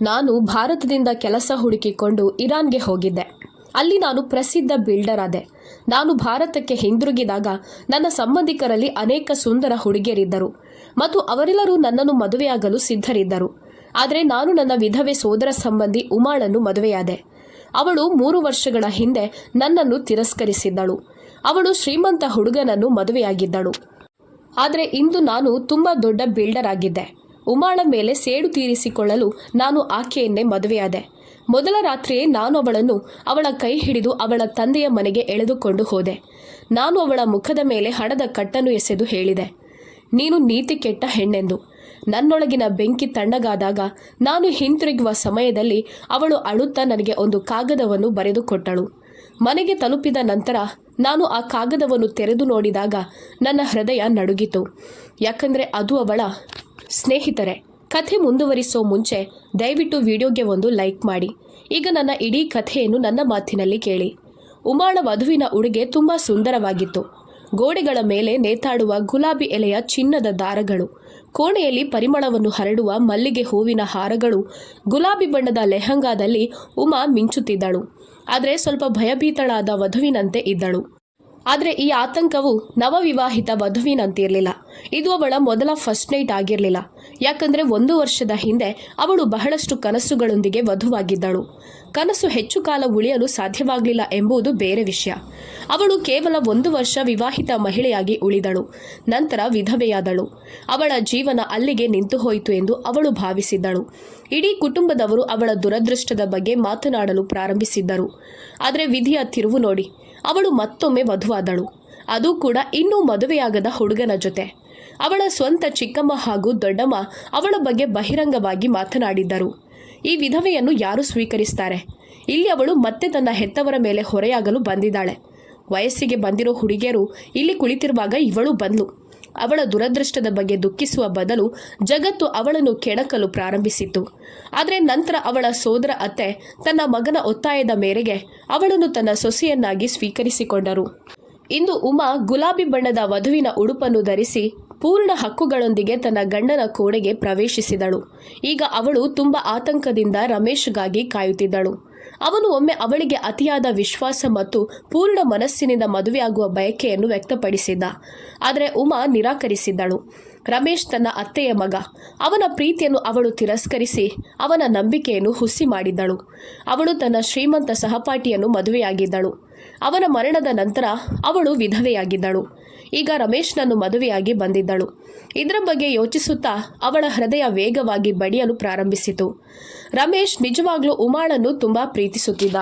ನಾನು ಭಾರತದಿಂದ ಕೆಲಸ ಹುಡುಕಿಕೊಂಡು ಇರಾನ್ಗೆ ಹೋಗಿದ್ದೆ. ಅಲ್ಲಿ ನಾನು ಪ್ರಸಿದ್ಧ ಬಿಲ್ಡರ್ ಆದೆ. ನಾನು ಭಾರತಕ್ಕೆ ಹಿಂದಿರುಗಿದಾಗ ನನ್ನ ಸಂಬಂಧಿಕರಲ್ಲಿ ಅನೇಕ ಸುಂದರ ಹುಡುಗಿಯರಿದ್ದರು ಮತ್ತು ಅವರೆಲ್ಲರೂ ನನ್ನನ್ನು ಮದುವೆಯಾಗಲು ಸಿದ್ಧರಿದ್ದರು. ಆದರೆ ನಾನು ನನ್ನ ವಿಧವೆ ಸೋದರ ಸಂಬಂಧಿ ಉಮಾಳನ್ನು ಮದುವೆಯಾದೆ. ಅವಳು 3 ವರ್ಷಗಳ ಹಿಂದೆ ನನ್ನನ್ನು ತಿರಸ್ಕರಿಸಿದ್ದಳು. ಅವಳು ಶ್ರೀಮಂತ ಹುಡುಗನನ್ನು ಮದುವೆಯಾಗಿದ್ದಳು. ಆದರೆ ಇಂದು ನಾನು ತುಂಬ ದೊಡ್ಡ ಬಿಲ್ಡರ್ ಆಗಿದ್ದೆ. ಉಮಾಳ ಮೇಲೆ ಸೇಡು ತೀರಿಸಿಕೊಳ್ಳಲು ನಾನು ಆಕೆಯನ್ನೇ ಮದುವೆಯಾದೆ. ಮೊದಲ ರಾತ್ರಿಯೇ ನಾನು ಅವಳನ್ನು ಅವಳ ಕೈ ಹಿಡಿದು ಅವಳ ತಂದೆಯ ಮನೆಗೆ ಎಳೆದುಕೊಂಡು ಹೋದೆ. ನಾನು ಅವಳ ಮುಖದ ಮೇಲೆ ಹಣದ ಕಟ್ಟನ್ನು ಎಸೆದು ಹೇಳಿದೆ, ನೀನು ನೀತಿ ಕೆಟ್ಟ ಹೆಣ್ಣೆಂದು. ನನ್ನೊಳಗಿನ ಬೆಂಕಿ ತಣ್ಣಗಾದಾಗ ನಾನು ಹಿಂತಿರುಗುವ ಸಮಯದಲ್ಲಿ ಅವಳು ಅಳುತ್ತಾ ನನಗೆ ಒಂದು ಕಾಗದವನ್ನು ಬರೆದುಕೊಟ್ಟಳು. ಮನೆಗೆ ತಲುಪಿದ ನಂತರ ನಾನು ಆ ಕಾಗದವನ್ನು ತೆರೆದು ನೋಡಿದಾಗ ನನ್ನ ಹೃದಯ ನಡುಗಿತು. ಯಾಕಂದರೆ ಅದು ಅವಳ ಸ್ನೇಹಿತರೆ. ಕಥೆ ಮುಂದುವರಿಸೋ ಮುಂಚೆ ದಯವಿಟ್ಟು ವಿಡಿಯೋಗೆ ಒಂದು ಲೈಕ್ ಮಾಡಿ. ಈಗ ನನ್ನ ಇಡೀ ಕಥೆಯನ್ನು ನನ್ನ ಮಾತಿನಲ್ಲಿ ಕೇಳಿ. ಉಮಾಳ ವಧುವಿನ ಉಡುಗೆ ತುಂಬ ಸುಂದರವಾಗಿತ್ತು. ಗೋಡೆಗಳ ಮೇಲೆ ನೇತಾಡುವ ಗುಲಾಬಿ ಎಲೆಯ ಚಿನ್ನದ ದಾರಗಳು, ಕೋಣೆಯಲ್ಲಿ ಪರಿಮಳವನ್ನು ಹರಡುವ ಮಲ್ಲಿಗೆ ಹೂವಿನ ಹಾರಗಳು, ಗುಲಾಬಿ ಬಣ್ಣದ ಲೆಹಂಗಾದಲ್ಲಿ ಉಮಾ ಮಿಂಚುತ್ತಿದ್ದಳು. ಆದರೆ ಸ್ವಲ್ಪ ಭಯಭೀತಳಾದ ವಧುವಿನಂತೆ ಇದ್ದಳು. ಆದರೆ ಈ ಆತಂಕವು ನವವಿವಾಹಿತ ವಧುವಿನಂತಿರಲಿಲ್ಲ. ಇದು ಅವಳ ಮೊದಲ ಫಸ್ಟ್ ನೈಟ್ ಆಗಿರಲಿಲ್ಲ. ಯಾಕಂದರೆ 1 ವರ್ಷದ ಹಿಂದೆ ಅವಳು ಬಹಳಷ್ಟು ಕನಸುಗಳೊಂದಿಗೆ ವಧುವಾಗಿದ್ದಳು. ಕನಸು ಹೆಚ್ಚು ಕಾಲ ಉಳಿಯಲು ಸಾಧ್ಯವಾಗಲಿಲ್ಲ ಎಂಬುದು ಬೇರೆ ವಿಷಯ. ಅವಳು ಕೇವಲ 1 ವರ್ಷ ವಿವಾಹಿತ ಮಹಿಳೆಯಾಗಿ ಉಳಿದಳು. ನಂತರ ವಿಧವೆಯಾದಳು. ಅವಳ ಜೀವನ ಅಲ್ಲಿಗೆ ನಿಂತು ಹೋಯಿತು ಎಂದು ಅವಳು ಭಾವಿಸಿದ್ದಳು. ಇಡೀ ಕುಟುಂಬದವರು ಅವಳ ದುರದೃಷ್ಟದ ಬಗ್ಗೆ ಮಾತನಾಡಲು ಪ್ರಾರಂಭಿಸಿದ್ದರು. ಆದರೆ ವಿಧಿಯ ತಿರುವು ನೋಡಿ, ಅವಳು ಮತ್ತೊಮ್ಮೆ ವಧುವಾದಳು. ಅದು ಕೂಡ ಇನ್ನೂ ಮದುವೆಯಾಗದ ಹುಡುಗನ ಜೊತೆ. ಅವಳ ಸ್ವಂತ ಚಿಕ್ಕಮ್ಮ ಹಾಗೂ ದೊಡ್ಡಮ್ಮ ಅವಳ ಬಗ್ಗೆ ಬಹಿರಂಗವಾಗಿ ಮಾತನಾಡಿದ್ದರು. ಈ ವಿಧವೆಯನ್ನು ಯಾರು ಸ್ವೀಕರಿಸ್ತಾರೆ? ಇಲ್ಲಿ ಅವಳು ಮತ್ತೆ ತನ್ನ ಹೆತ್ತವರ ಮೇಲೆ ಹೊರೆಯಾಗಲು ಬಂದಿದ್ದಾಳೆ. ವಯಸ್ಸಿಗೆ ಬಂದಿರೋ ಹುಡುಗಿಯರು ಇಲ್ಲಿ ಕುಳಿತಿರುವಾಗ ಇವಳು ಬಂದ್ಲು. ಅವಳ ದುರದೃಷ್ಟದ ಬಗ್ಗೆ ದುಃಖಿಸುವ ಬದಲು ಜಗತ್ತು ಅವಳನ್ನು ಕೆಣಕಲು ಪ್ರಾರಂಭಿಸಿತು. ಆದರೆ ನಂತರ ಅವಳ ಸೋದರ ಅತ್ತೆ ತನ್ನ ಮಗನ ಒತ್ತಾಯದ ಮೇರೆಗೆ ಅವಳನ್ನು ತನ್ನ ಸೊಸೆಯನ್ನಾಗಿ ಸ್ವೀಕರಿಸಿಕೊಂಡರು. ಇಂದು ಉಮಾ ಗುಲಾಬಿ ಬಣ್ಣದ ವಧುವಿನ ಉಡುಪನ್ನು ಧರಿಸಿ ಪೂರ್ಣ ಹಕ್ಕುಗಳೊಂದಿಗೆ ತನ್ನ ಗಂಡನ ಕೋಣೆಗೆ ಪ್ರವೇಶಿಸಿದಳು. ಈಗ ಅವಳು ತುಂಬ ಆತಂಕದಿಂದ ರಮೇಶ್ಗಾಗಿ ಕಾಯುತ್ತಿದ್ದಳು. ಅವನು ಒಮ್ಮೆ ಅವಳಿಗೆ ಅತಿಯಾದ ವಿಶ್ವಾಸ ಮತ್ತು ಪೂರ್ಣ ಮನಸ್ಸಿನಿಂದ ಮದುವೆಯಾಗುವ ಬಯಕೆಯನ್ನು ವ್ಯಕ್ತಪಡಿಸಿದ್ದ. ಆದರೆ ಉಮಾ ನಿರಾಕರಿಸಿದ್ದಳು. ರಮೇಶ್ ತನ್ನ ಅತ್ತೆಯ ಮಗ. ಅವನ ಪ್ರೀತಿಯನ್ನು ಅವಳು ತಿರಸ್ಕರಿಸಿ ಅವನ ನಂಬಿಕೆಯನ್ನು ಹುಸಿ ಮಾಡಿದ್ದಳು. ಅವಳು ತನ್ನ ಶ್ರೀಮಂತ ಸಹಪಾಠಿಯನ್ನು ಮದುವೆಯಾಗಿದ್ದಳು. ಅವನ ಮರಣದ ನಂತರ ಅವಳು ವಿಧವೆಯಾಗಿದ್ದಳು. ಈಗ ರಮೇಶ್ನನ್ನು ಮದುವೆಯಾಗಿ ಬಂದಿದ್ದಳು. ಇದರ ಬಗ್ಗೆ ಯೋಚಿಸುತ್ತಾ ಅವಳ ಹೃದಯ ವೇಗವಾಗಿ ಬಡಿಯಲು ಪ್ರಾರಂಭಿಸಿತು. ರಮೇಶ್ ನಿಜವಾಗ್ಲೂ ಉಮಾಳನ್ನು ತುಂಬ ಪ್ರೀತಿಸುತ್ತಿದ್ದ.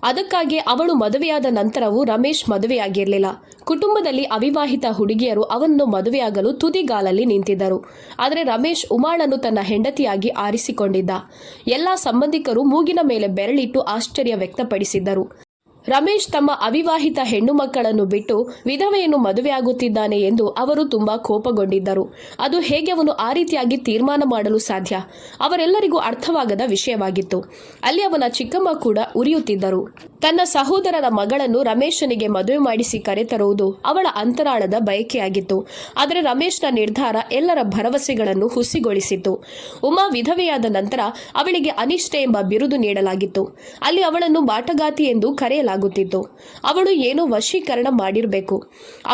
ಅದಕ್ಕಾಗಿ ಅವಳು ಮದುವೆಯಾದ ನಂತರವೂ ರಮೇಶ್ ಮದುವೆಯಾಗಿರಲಿಲ್ಲ. ಕುಟುಂಬದಲ್ಲಿ ಅವಿವಾಹಿತ ಹುಡುಗಿಯರು ಅವನನ್ನು ಮದುವೆಯಾಗಲು ತುದಿಗಾಲಲ್ಲಿ ನಿಂತಿದ್ದರು. ಆದರೆ ರಮೇಶ್ ಉಮಾಳನ್ನು ತನ್ನ ಹೆಂಡತಿಯಾಗಿ ಆರಿಸಿಕೊಂಡಿದ್ದ. ಎಲ್ಲ ಸಂಬಂಧಿಕರು ಮೂಗಿನ ಮೇಲೆ ಬೆರಳಿಟ್ಟು ಆಶ್ಚರ್ಯ ವ್ಯಕ್ತಪಡಿಸಿದ್ದರು. ರಮೇಶ್ ತಮ್ಮ ಅವಿವಾಹಿತ ಹೆಣ್ಣು ಮಕ್ಕಳನ್ನು ಬಿಟ್ಟು ವಿಧವೆಯನ್ನು ಮದುವೆಯಾಗುತ್ತಿದ್ದಾನೆ ಎಂದು ಅವರು ತುಂಬಾ ಕೋಪಗೊಂಡಿದ್ದರು. ಅದು ಹೇಗೆ ಅವನು ಆ ರೀತಿಯಾಗಿ ತೀರ್ಮಾನ ಮಾಡಲು ಸಾಧ್ಯ? ಅವರೆಲ್ಲರಿಗೂ ಅರ್ಥವಾಗದ ವಿಷಯವಾಗಿತ್ತು. ಅಲ್ಲಿ ಅವನ ಚಿಕ್ಕಮ್ಮ ಕೂಡ ಉರಿಯುತ್ತಿದ್ದರು. ತನ್ನ ಸಹೋದರನ ಮಗಳನ್ನು ರಮೇಶನಿಗೆ ಮದುವೆ ಮಾಡಿಸಿ ಕರೆತರುವುದು ಅವಳ ಅಂತರಾಳದ ಬಯಕೆಯಾಗಿತ್ತು. ಆದರೆ ರಮೇಶ್ನ ನಿರ್ಧಾರ ಎಲ್ಲರ ಭರವಸೆಗಳನ್ನು ಹುಸಿಗೊಳಿಸಿತು. ಉಮಾ ವಿಧವೆಯಾದ ನಂತರ ಅವಳಿಗೆ ಅನಿಷ್ಟೆ ಎಂಬ ಬಿರುದು ನೀಡಲಾಗಿತ್ತು. ಅಲ್ಲಿ ಅವಳನ್ನು ಮಾಟಗಾತಿ ಎಂದು ಕರೆಯಲಾಗುತ್ತಿತ್ತು. ಅವಳು ಏನೋ ವಶೀಕರಣ ಮಾಡಿರಬೇಕು.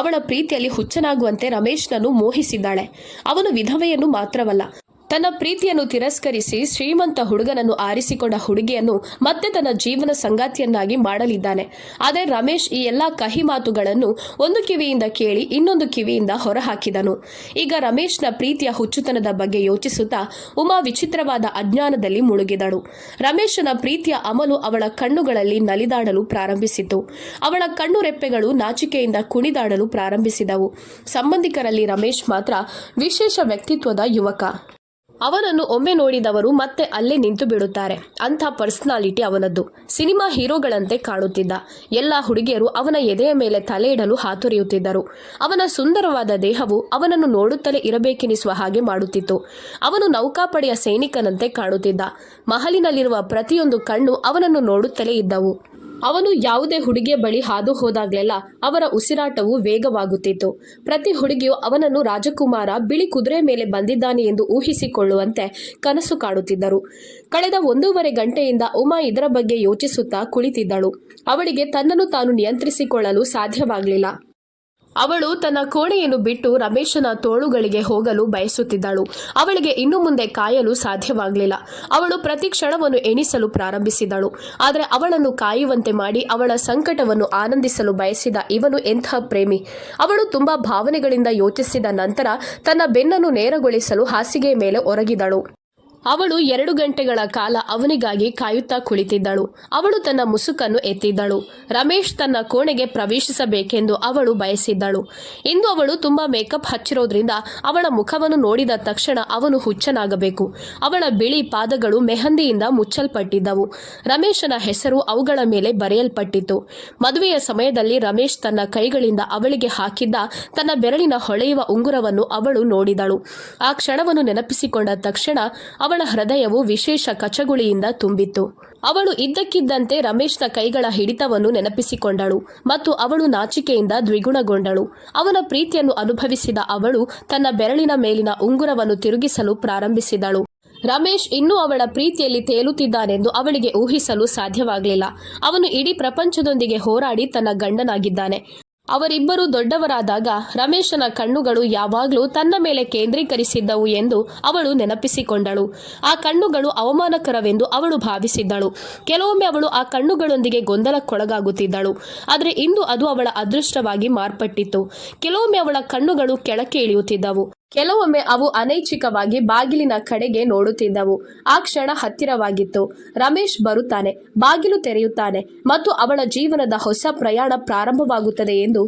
ಅವಳ ಪ್ರೀತಿಯಲ್ಲಿ ಹುಚ್ಚನಾಗುವಂತೆ ರಮೇಶ್ನನ್ನು ಮೋಹಿಸಿದ್ದಾಳೆ. ಅವನು ವಿಧವೆಯನ್ನು ಮಾತ್ರವಲ್ಲ, ತನ್ನ ಪ್ರೀತಿಯನ್ನು ತಿರಸ್ಕರಿಸಿ ಶ್ರೀಮಂತ ಹುಡುಗನನ್ನು ಆರಿಸಿಕೊಂಡ ಹುಡುಗಿಯನ್ನು ಮತ್ತೆ ತನ್ನ ಜೀವನ ಸಂಗಾತಿಯನ್ನಾಗಿ ಮಾಡಲಿದ್ದಾನೆ. ಆದರೆ ರಮೇಶ್ ಈ ಎಲ್ಲ ಕಹಿ ಮಾತುಗಳನ್ನು ಒಂದು ಕಿವಿಯಿಂದ ಕೇಳಿ ಇನ್ನೊಂದು ಕಿವಿಯಿಂದ ಹೊರಹಾಕಿದನು. ಈಗ ರಮೇಶ್ನ ಪ್ರೀತಿಯ ಹುಚ್ಚುತನದ ಬಗ್ಗೆ ಯೋಚಿಸುತ್ತಾ ಉಮಾ ವಿಚಿತ್ರವಾದ ಅಜ್ಞಾನದಲ್ಲಿ ಮುಳುಗಿದಳು. ರಮೇಶನ ಪ್ರೀತಿಯ ಅಮಲು ಅವಳ ಕಣ್ಣುಗಳಲ್ಲಿ ನಲಿದಾಡಲು ಪ್ರಾರಂಭಿಸಿತು. ಅವಳ ಕಣ್ಣು ರೆಪ್ಪೆಗಳು ನಾಚಿಕೆಯಿಂದ ಕುಣಿದಾಡಲು ಪ್ರಾರಂಭಿಸಿದವು. ಸಂಬಂಧಿಕರಲ್ಲಿ ರಮೇಶ್ ಮಾತ್ರ ವಿಶೇಷ ವ್ಯಕ್ತಿತ್ವದ ಯುವಕ. ಅವನನ್ನು ಒಮ್ಮೆ ನೋಡಿದವರು ಮತ್ತೆ ಅಲ್ಲೇ ನಿಂತು ಬಿಡುತ್ತಾರೆ. ಅಂಥ ಪರ್ಸನಾಲಿಟಿ ಅವನದ್ದು. ಸಿನಿಮಾ ಹೀರೋಗಳಂತೆ ಕಾಣುತ್ತಿದ್ದ. ಎಲ್ಲ ಹುಡುಗಿಯರು ಅವನ ಎದೆಯ ಮೇಲೆ ತಲೆ ಇಡಲು ಹಾತೊರೆಯುತ್ತಿದ್ದರು. ಅವನ ಸುಂದರವಾದ ದೇಹವು ಅವನನ್ನು ನೋಡುತ್ತಲೇ ಇರಬೇಕೆನಿಸುವ ಹಾಗೆ ಮಾಡುತ್ತಿತ್ತು. ಅವನು ನೌಕಾಪಡೆಯ ಸೈನಿಕನಂತೆ ಕಾಣುತ್ತಿದ್ದ. ಮಹಲಿನಲ್ಲಿರುವ ಪ್ರತಿಯೊಂದು ಕಣ್ಣು ಅವನನ್ನು ನೋಡುತ್ತಲೇ ಇದ್ದವು. ಅವನು ಯಾವುದೇ ಹುಡುಗಿಯ ಬಳಿ ಹಾದು ಹೋದಾಗಲೆಲ್ಲ ಅವರ ಉಸಿರಾಟವು ವೇಗವಾಗುತ್ತಿತ್ತು. ಪ್ರತಿ ಹುಡುಗಿಯು ಅವನನ್ನು ರಾಜಕುಮಾರ ಬಿಳಿ ಕುದುರೆ ಮೇಲೆ ಬಂದಿದ್ದಾನೆ ಎಂದು ಊಹಿಸಿಕೊಳ್ಳುವಂತೆ ಕನಸು ಕಾಡುತ್ತಿದ್ದರು. ಕಳೆದ 1.5 ಗಂಟೆಯಿಂದ ಉಮಾ ಇದರ ಬಗ್ಗೆ ಯೋಚಿಸುತ್ತಾ ಕುಳಿತಿದ್ದಳು. ಅವಳಿಗೆ ತನ್ನನ್ನು ತಾನು ನಿಯಂತ್ರಿಸಿಕೊಳ್ಳಲು ಸಾಧ್ಯವಾಗಲಿಲ್ಲ. ಅವಳು ತನ್ನ ಕೋಣೆಯನ್ನು ಬಿಟ್ಟು ರಮೇಶನ ತೋಳುಗಳಿಗೆ ಹೋಗಲು ಬಯಸುತ್ತಿದ್ದಳು. ಅವಳಿಗೆ ಇನ್ನು ಮುಂದೆ ಕಾಯಲು ಸಾಧ್ಯವಾಗಲಿಲ್ಲ. ಅವಳು ಪ್ರತಿ ಕ್ಷಣವನ್ನು ಎಣಿಸಲು ಪ್ರಾರಂಭಿಸಿದಳು. ಆದರೆ ಅವಳನ್ನು ಕಾಯುವಂತೆ ಮಾಡಿ ಅವಳ ಸಂಕಟವನ್ನು ಆನಂದಿಸಲು ಬಯಸಿದ ಇವನು ಎಂಥ ಪ್ರೇಮಿ! ಅವಳು ತುಂಬಾ ಭಾವನೆಗಳಿಂದ ಯೋಚಿಸಿದ ನಂತರ ತನ್ನ ಬೆನ್ನನ್ನು ನೇರಗೊಳಿಸಲು ಹಾಸಿಗೆಯ ಮೇಲೆ ಒರಗಿದಳು. ಅವಳು 2 ಗಂಟೆಗಳ ಕಾಲ ಅವನಿಗಾಗಿ ಕಾಯುತ್ತಾ ಕುಳಿತಿದ್ದಳು. ಅವಳು ತನ್ನ ಮುಸುಕನ್ನು ಎತ್ತಿದ್ದಳು. ರಮೇಶ್ ತನ್ನ ಕೋಣೆಗೆ ಪ್ರವೇಶಿಸಬೇಕೆಂದು ಅವಳು ಬಯಸಿದ್ದಳು. ಇಂದು ಅವಳು ತುಂಬಾ ಮೇಕಪ್ ಹಚ್ಚಿರೋದ್ರಿಂದ ಅವಳ ಮುಖವನ್ನು ನೋಡಿದ ತಕ್ಷಣ ಅವನು ಹುಚ್ಚನಾಗಬೇಕು. ಅವಳ ಬಿಳಿ ಪಾದಗಳು ಮೆಹಂದಿಯಿಂದ ಮುಚ್ಚಲ್ಪಟ್ಟಿದ್ದವು. ರಮೇಶನ ಹೆಸರು ಅವುಗಳ ಮೇಲೆ ಬರೆಯಲ್ಪಟ್ಟಿತ್ತು. ಮದುವೆಯ ಸಮಯದಲ್ಲಿ ರಮೇಶ್ ತನ್ನ ಕೈಗಳಿಂದ ಅವಳಿಗೆ ಹಾಕಿದ್ದ ತನ್ನ ಬೆರಳಿನ ಹೊಳೆಯುವ ಉಂಗುರವನ್ನು ಅವಳು ನೋಡಿದಳು. ಆ ಕ್ಷಣವನ್ನು ನೆನಪಿಸಿಕೊಂಡ ತಕ್ಷಣ ಅವಳ ಹೃದಯವು ವಿಶೇಷ ಕಚಗುಳಿಯಿಂದ ತುಂಬಿತ್ತು. ಅವಳು ಇದ್ದಕ್ಕಿದ್ದಂತೆ ರಮೇಶ್ನ ಕೈಗಳ ಹಿಡಿತವನ್ನು ನೆನಪಿಸಿಕೊಂಡಳು ಮತ್ತು ಅವಳು ನಾಚಿಕೆಯಿಂದ ದ್ವಿಗುಣಗೊಂಡಳು. ಅವನ ಪ್ರೀತಿಯನ್ನು ಅನುಭವಿಸಿದ ಅವಳು ತನ್ನ ಬೆರಳಿನ ಮೇಲಿನ ಉಂಗುರವನ್ನು ತಿರುಗಿಸಲು ಪ್ರಾರಂಭಿಸಿದಳು. ರಮೇಶ್ ಇನ್ನೂ ಅವಳ ಪ್ರೀತಿಯಲ್ಲಿ ತೇಲುತ್ತಿದ್ದಾನೆಂದು ಅವಳಿಗೆ ಊಹಿಸಲು ಸಾಧ್ಯವಾಗಲಿಲ್ಲ. ಅವನು ಇಡೀ ಪ್ರಪಂಚದೊಂದಿಗೆ ಹೋರಾಡಿ ತನ್ನ ಗಂಡನಾಗಿದ್ದಾನೆ. ಅವರಿಬ್ಬರು ದೊಡ್ಡವರಾದಾಗ ರಮೇಶನ ಕಣ್ಣುಗಳು ಯಾವಾಗಲೂ ತನ್ನ ಮೇಲೆ ಕೇಂದ್ರೀಕರಿಸಿದ್ದವು ಎಂದು ಅವಳು ನೆನಪಿಸಿಕೊಂಡಳು. ಆ ಕಣ್ಣುಗಳು ಅವಮಾನಕರವೆಂದು ಅವಳು ಭಾವಿಸಿದ್ದಳು. ಕೆಲವೊಮ್ಮೆ ಅವಳು ಆ ಕಣ್ಣುಗಳೊಂದಿಗೆ ಗೊಂದಲಕ್ಕೊಳಗಾಗುತ್ತಿದ್ದಳು. ಆದರೆ ಇಂದು ಅದು ಅವಳ ಅದೃಷ್ಟವಾಗಿ ಮಾರ್ಪಟ್ಟಿತ್ತು. ಕೆಲವೊಮ್ಮೆ ಅವಳ ಕಣ್ಣುಗಳು ಕೆಳಕ್ಕೆ ಇಳಿಯುತ್ತಿದ್ದವು. ಕೆಲವೊಮ್ಮೆ ಅವು ಅನೈಚ್ಛಿಕವಾಗಿ ಬಾಗಿಲಿನ ಕಡೆಗೆ ನೋಡುತ್ತಿದ್ದವು. ಆ ಕ್ಷಣ ಹತ್ತಿರವಾಗಿತ್ತು. ರಮೇಶ್ ಬರುತ್ತಾನೆ, ಬಾಗಿಲು ತೆರೆಯುತ್ತಾನೆ ಮತ್ತು ಅವಳ ಜೀವನದ ಹೊಸ ಪ್ರಯಾಣ ಪ್ರಾರಂಭವಾಗುತ್ತದೆ ಎಂದು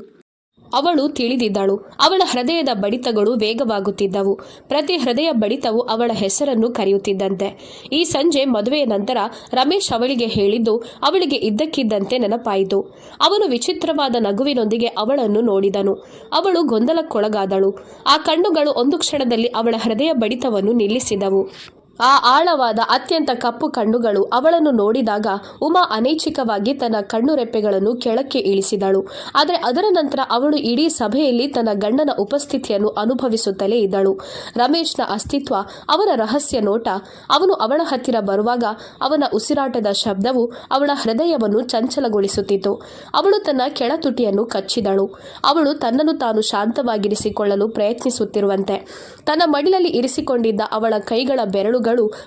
ಅವಳು ತಿಳಿದಿದ್ದಳು. ಅವಳ ಹೃದಯದ ಬಡಿತಗಳು ವೇಗವಾಗುತ್ತಿದ್ದವು. ಪ್ರತಿ ಹೃದಯ ಬಡಿತವು ಅವಳ ಹೆಸರನ್ನು ಕರೆಯುತ್ತಿದ್ದಂತೆ. ಈ ಸಂಜೆ ಮದುವೆಯ ನಂತರ ರಮೇಶ್ ಅವಳಿಗೆ ಹೇಳಿದ್ದು ಅವಳಿಗೆ ಇದ್ದಕ್ಕಿದ್ದಂತೆ ನೆನಪಾಯಿತು. ಅವನು ವಿಚಿತ್ರವಾದ ನಗುವಿನೊಂದಿಗೆ ಅವಳನ್ನು ನೋಡಿದನು. ಅವಳು ಗೊಂದಲಕ್ಕೊಳಗಾದಳು. ಆ ಕಣ್ಣುಗಳು ಒಂದು ಕ್ಷಣದಲ್ಲಿ ಅವಳ ಹೃದಯ ಬಡಿತವನ್ನು ನಿಲ್ಲಿಸಿದವು. ಆ ಆಳವಾದ ಅತ್ಯಂತ ಕಪ್ಪು ಕಣ್ಣುಗಳು ಅವಳನ್ನು ನೋಡಿದಾಗ ಉಮಾ ಅನೈಚ್ಛಿಕವಾಗಿ ತನ್ನ ಕಣ್ಣು ರೆಪ್ಪೆಗಳನ್ನು ಕೆಳಕ್ಕೆ ಇಳಿಸಿದಳು. ಆದರೆ ಅದರ ನಂತರ ಅವಳು ಇಡೀ ಸಭೆಯಲ್ಲಿ ತನ್ನ ಗಂಡನ ಉಪಸ್ಥಿತಿಯನ್ನು ಅನುಭವಿಸುತ್ತಲೇ ಇದ್ದಳು. ರಮೇಶ್ನ ಅಸ್ತಿತ್ವ, ಅವನ ರಹಸ್ಯ ನೋಟ, ಅವನು ಅವಳ ಹತ್ತಿರ ಬರುವಾಗ ಅವನ ಉಸಿರಾಟದ ಶಬ್ದವು ಅವಳ ಹೃದಯವನ್ನು ಚಂಚಲಗೊಳಿಸುತ್ತಿತ್ತು. ಅವಳು ತನ್ನ ಕೆಳತುಟಿಯನ್ನು ಕಚ್ಚಿದಳು. ಅವಳು ತನ್ನನ್ನು ತಾನು ಶಾಂತವಾಗಿರಿಸಿಕೊಳ್ಳಲು ಪ್ರಯತ್ನಿಸುತ್ತಿರುವಂತೆ ತನ್ನ ಮಡಿಲಲ್ಲಿ ಇರಿಸಿಕೊಂಡಿದ್ದ ಅವಳ ಕೈಗಳ ಬೆರಳುಗಳು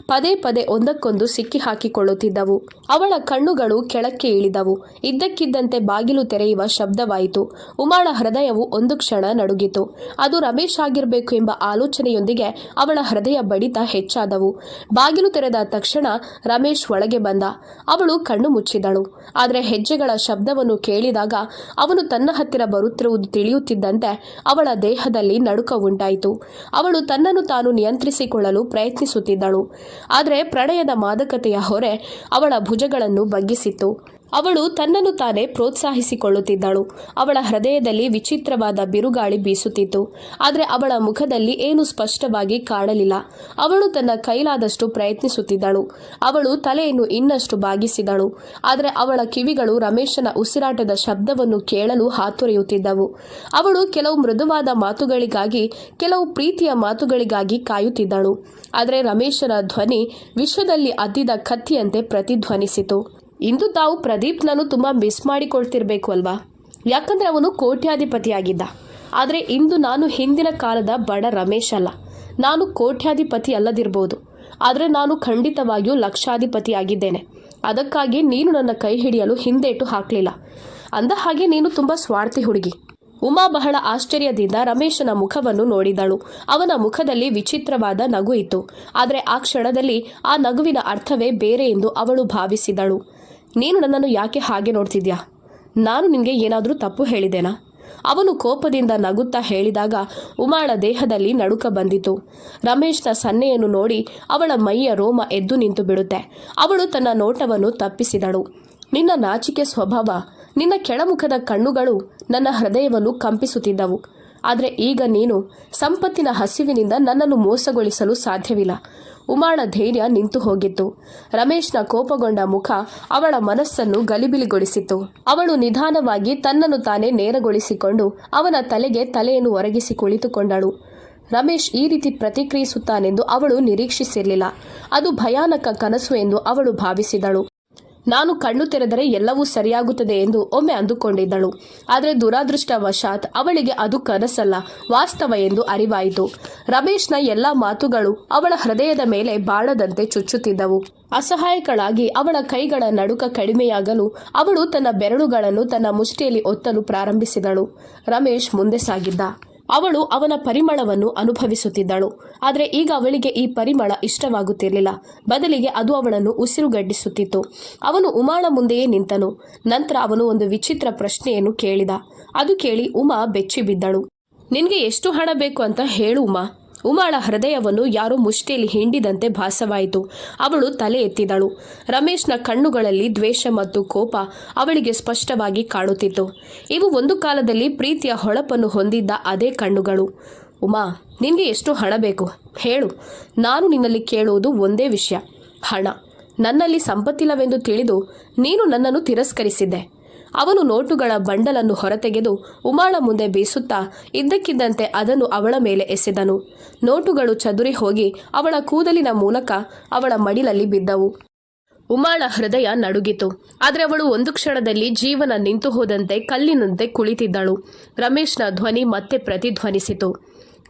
ಪದೇ ಪದೇ ಒಂದಕ್ಕೊಂದು ಸಿಕ್ಕಿ ಹಾಕಿಕೊಳ್ಳುತ್ತಿದ್ದವು. ಅವಳ ಕಣ್ಣುಗಳು ಕೆಳಕ್ಕೆ ಇಳಿದವು. ಇದ್ದಕ್ಕಿದ್ದಂತೆ ಬಾಗಿಲು ತೆರೆಯುವ ಶಬ್ದವಾಯಿತು. ಉಮಾಳ ಹೃದಯವು ಒಂದು ಕ್ಷಣ ನಡುಗಿತು. ಅದು ರಮೇಶ್ ಆಗಿರಬೇಕು ಎಂಬ ಆಲೋಚನೆಯೊಂದಿಗೆ ಅವಳ ಹೃದಯ ಬಡಿತ ಹೆಚ್ಚಾದವು. ಬಾಗಿಲು ತೆರೆದ ತಕ್ಷಣ ರಮೇಶ್ ಒಳಗೆ ಬಂದ. ಅವಳು ಕಣ್ಣು ಮುಚ್ಚಿದಳು. ಆದರೆ ಹೆಜ್ಜೆಗಳ ಶಬ್ದವನ್ನು ಕೇಳಿದಾಗ ಅವನು ತನ್ನ ಹತ್ತಿರ ಬರುತ್ತಿರುವುದು ತಿಳಿಯುತ್ತಿದ್ದಂತೆ ಅವಳ ದೇಹದಲ್ಲಿ ನಡುಕ ಉಂಟಾಯಿತು. ಅವಳು ತನ್ನನ್ನು ತಾನು ನಿಯಂತ್ರಿಸಿಕೊಳ್ಳಲು ಪ್ರಯತ್ನಿಸುತ್ತಿದ್ದಳು. ಆದರೆ ಪ್ರಣಯದ ಮಾದಕತೆಯ ಹೊರೆ ಅವಳ ಭುಜಗಳನ್ನು ಬಗ್ಗಿಸಿತ್ತು. ಅವಳು ತನ್ನನ್ನು ತಾನೇ ಪ್ರೋತ್ಸಾಹಿಸಿಕೊಳ್ಳುತ್ತಿದ್ದಳು. ಅವಳ ಹೃದಯದಲ್ಲಿ ವಿಚಿತ್ರವಾದ ಬಿರುಗಾಳಿ ಬೀಸುತ್ತಿತ್ತು. ಆದರೆ ಅವಳ ಮುಖದಲ್ಲಿ ಏನು ಸ್ಪಷ್ಟವಾಗಿ ಕಾಣಲಿಲ್ಲ. ಅವಳು ತನ್ನ ಕೈಲಾದಷ್ಟು ಪ್ರಯತ್ನಿಸುತ್ತಿದ್ದಳು. ಅವಳು ತಲೆಯನ್ನು ಇನ್ನಷ್ಟು ಬಾಗಿಸಿದಳು. ಆದರೆ ಅವಳ ಕಿವಿಗಳು ರಮೇಶನ ಉಸಿರಾಟದ ಶಬ್ದವನ್ನು ಕೇಳಲು ಹಾತೊರೆಯುತ್ತಿದ್ದವು. ಅವಳು ಕೆಲವು ಮೃದುವಾದ ಮಾತುಗಳಿಗಾಗಿ, ಕೆಲವು ಪ್ರೀತಿಯ ಮಾತುಗಳಿಗಾಗಿ ಕಾಯುತ್ತಿದ್ದಳು. ಆದರೆ ರಮೇಶನ ಧ್ವನಿ ವಿಶ್ವದಲ್ಲಿ ಅದ್ದಿದ ಕತ್ತಿಯಂತೆ ಪ್ರತಿಧ್ವನಿಸಿತು. ಇಂದು ತಾವು ಪ್ರದೀಪ್ನನ್ನು ತುಂಬ ಮಿಸ್ ಮಾಡಿಕೊಳ್ತಿರ್ಬೇಕು ಅಲ್ವಾ? ಯಾಕಂದರೆ ಅವನು ಕೋಟ್ಯಾಧಿಪತಿಯಾಗಿದ್ದ. ಆದರೆ ಇಂದು ನಾನು ಹಿಂದಿನ ಕಾಲದ ಬಡ ರಮೇಶ್ ಅಲ್ಲ. ನಾನು ಕೋಟ್ಯಾಧಿಪತಿ ಅಲ್ಲದಿರ್ಬೋದು, ಆದರೆ ನಾನು ಖಂಡಿತವಾಗಿಯೂ ಲಕ್ಷಾಧಿಪತಿಯಾಗಿದ್ದೇನೆ. ಅದಕ್ಕಾಗಿ ನೀನು ನನ್ನ ಕೈ ಹಿಡಿಯಲು ಹಿಂದೇಟು ಹಾಕಲಿಲ್ಲ. ಅಂದ ಹಾಗೆ ನೀನು ತುಂಬ ಸ್ವಾರ್ಥಿ ಹುಡುಗಿ. ಉಮಾ ಬಹಳ ಆಶ್ಚರ್ಯದಿಂದ ರಮೇಶನ ಮುಖವನ್ನು ನೋಡಿದಳು. ಅವನ ಮುಖದಲ್ಲಿ ವಿಚಿತ್ರವಾದ ನಗು ಇತ್ತು. ಆದರೆ ಆ ಕ್ಷಣದಲ್ಲಿ ಆ ನಗುವಿನ ಅರ್ಥವೇ ಬೇರೆ ಎಂದು ಅವಳು ಭಾವಿಸಿದಳು. ನೀನು ನನ್ನನ್ನು ಯಾಕೆ ಹಾಗೆ ನೋಡ್ತಿದ್ಯಾ? ನಾನು ನಿನಗೆ ಏನಾದರೂ ತಪ್ಪು ಹೇಳಿದೆನಾ? ಅವನು ಕೋಪದಿಂದ ನಗುತ್ತಾ ಹೇಳಿದಾಗ ಉಮಾಳ ದೇಹದಲ್ಲಿ ನಡುಕ ಬಂದಿತು. ರಮೇಶ್ನ ಸನ್ನೆಯನ್ನು ನೋಡಿ ಅವಳ ಮೈಯ ರೋಮ ಎದ್ದು ನಿಂತು ಬಿಡುತ್ತೆ. ಅವಳು ತನ್ನ ನೋಟವನ್ನು ತಪ್ಪಿಸಿದಳು. ನಿನ್ನ ನಾಚಿಕೆ ಸ್ವಭಾವ, ನಿನ್ನ ಕೆಳಮುಖದ ಕಣ್ಣುಗಳು ನನ್ನ ಹೃದಯವನ್ನು ಕಂಪಿಸುತ್ತಿದ್ದವು. ಆದರೆ ಈಗ ನೀನು ಸಂಪತ್ತಿನ ಹಸಿವಿನಿಂದ ನನ್ನನ್ನು ಮೋಸಗೊಳಿಸಲು ಸಾಧ್ಯವಿಲ್ಲ. ಉಮಾಳ ಧೈರ್ಯ ನಿಂತು ಹೋಗಿತ್ತು. ರಮೇಶ್ನ ಕೋಪಗೊಂಡ ಮುಖ ಅವಳ ಮನಸ್ಸನ್ನು ಗಲಿಬಿಲಿಗೊಳಿಸಿತು. ಅವಳು ನಿಧಾನವಾಗಿ ತನ್ನನ್ನು ತಾನೇ ನೇರಗೊಳಿಸಿಕೊಂಡು ಅವನ ತಲೆಗೆ ತಲೆಯನ್ನು ಒರಗಿಸಿ ಕುಳಿತುಕೊಂಡಳು. ರಮೇಶ್ ಈ ರೀತಿ ಪ್ರತಿಕ್ರಿಯಿಸುತ್ತಾನೆಂದು ಅವಳು ನಿರೀಕ್ಷಿಸಿರಲಿಲ್ಲ. ಅದು ಭಯಾನಕ ಕನಸು ಎಂದು ಅವಳು ಭಾವಿಸಿದಳು. ನಾನು ಕಣ್ಣು ತೆರೆದರೆ ಎಲ್ಲವೂ ಸರಿಯಾಗುತ್ತದೆ ಎಂದು ಒಮ್ಮೆ ಅಂದುಕೊಂಡಿದ್ದಳು. ಆದರೆ ದುರಾದೃಷ್ಟವಶಾತ್ ಅವಳಿಗೆ ಅದು ಕನಸಲ್ಲ, ವಾಸ್ತವ ಎಂದು ಅರಿವಾಯಿತು. ರಮೇಶ್ನ ಎಲ್ಲ ಮಾತುಗಳು ಅವಳ ಹೃದಯದ ಮೇಲೆ ಬಾಣದಂತೆ ಚುಚ್ಚುತ್ತಿದ್ದವು. ಅಸಹಾಯಕಳಾಗಿ ಅವಳ ಕೈಗಳ ನಡುಕ ಕಡಿಮೆಯಾಗಲು ಅವಳು ತನ್ನ ಬೆರಳುಗಳನ್ನು ತನ್ನ ಮುಷ್ಟಿಯಲ್ಲಿ ಒತ್ತಲು ಪ್ರಾರಂಭಿಸಿದಳು. ರಮೇಶ್ ಮುಂದೆ ಸಾಗಿದ್ದ. ಅವಳು ಅವನ ಪರಿಮಳವನ್ನು ಅನುಭವಿಸುತ್ತಿದ್ದಳು. ಆದರೆ ಈಗ ಅವಳಿಗೆ ಈ ಪರಿಮಳ ಇಷ್ಟವಾಗುತ್ತಿರಲಿಲ್ಲ. ಬದಲಿಗೆ ಅದು ಅವಳನ್ನು ಉಸಿರುಗಟ್ಟಿಸುತ್ತಿತ್ತು. ಅವನು ಉಮಾಳ ಮುಂದೆಯೇ ನಿಂತನು. ನಂತರ ಅವನು ಒಂದು ವಿಚಿತ್ರ ಪ್ರಶ್ನೆಯನ್ನು ಕೇಳಿದ. ಅದು ಕೇಳಿ ಉಮಾ ಬೆಚ್ಚಿಬಿದ್ದಳು. ನಿನಗೆ ಎಷ್ಟು ಹಣ ಬೇಕು ಅಂತ ಹೇಳು ಉಮಾ. ಉಮಾಳ ಹೃದಯವನ್ನು ಯಾರೋ ಮುಷ್ಟಿಯಲ್ಲಿ ಹಿಂಡಿದಂತೆ ಭಾಸವಾಯಿತು. ಅವಳು ತಲೆ ಎತ್ತಿದಳು. ರಮೇಶ್ನ ಕಣ್ಣುಗಳಲ್ಲಿ ದ್ವೇಷ ಮತ್ತು ಕೋಪ ಅವಳಿಗೆ ಸ್ಪಷ್ಟವಾಗಿ ಕಾಣುತ್ತಿತ್ತು. ಇವು ಒಂದು ಕಾಲದಲ್ಲಿ ಪ್ರೀತಿಯ ಹೊಳಪನ್ನು ಹೊಂದಿದ್ದ ಅದೇ ಕಣ್ಣುಗಳು. ಉಮಾ, ನಿನಗೆ ಎಷ್ಟು ಹಣ ಬೇಕು ಹೇಳು. ನಾನು ನಿನ್ನಲ್ಲಿ ಕೇಳುವುದು ಒಂದೇ ವಿಷಯ, ಹಣ. ನನ್ನಲ್ಲಿ ಸಂಪತ್ತಿಲ್ಲವೆಂದು ತಿಳಿದು ನೀನು ನನ್ನನ್ನು ತಿರಸ್ಕರಿಸಿದ್ದೆ. ಅವನು ನೋಟುಗಳ ಬಂಡಲನ್ನು ಹೊರತೆಗೆದು ಉಮಾಳ ಮುಂದೆ ಬೀಸುತ್ತಾ ಇದ್ದಕ್ಕಿದ್ದಂತೆ ಅದನ್ನು ಅವಳ ಮೇಲೆ ಎಸೆದನು. ನೋಟುಗಳು ಚದುರಿ ಹೋಗಿ ಅವಳ ಕೂದಲಿನ ಮೂಲಕ ಅವಳ ಮಡಿಲಲ್ಲಿ ಬಿದ್ದವು. ಉಮಾಳ ಹೃದಯ ನಡುಗಿತು. ಆದರೆ ಅವಳು ಒಂದು ಕ್ಷಣದಲ್ಲಿ ಜೀವನ ನಿಂತು ಹೋದಂತೆ ಕಲ್ಲಿನಂತೆ ಕುಳಿತಿದ್ದಳು. ರಮೇಶ್ನ ಧ್ವನಿ ಮತ್ತೆ ಪ್ರತಿಧ್ವನಿಸಿತು.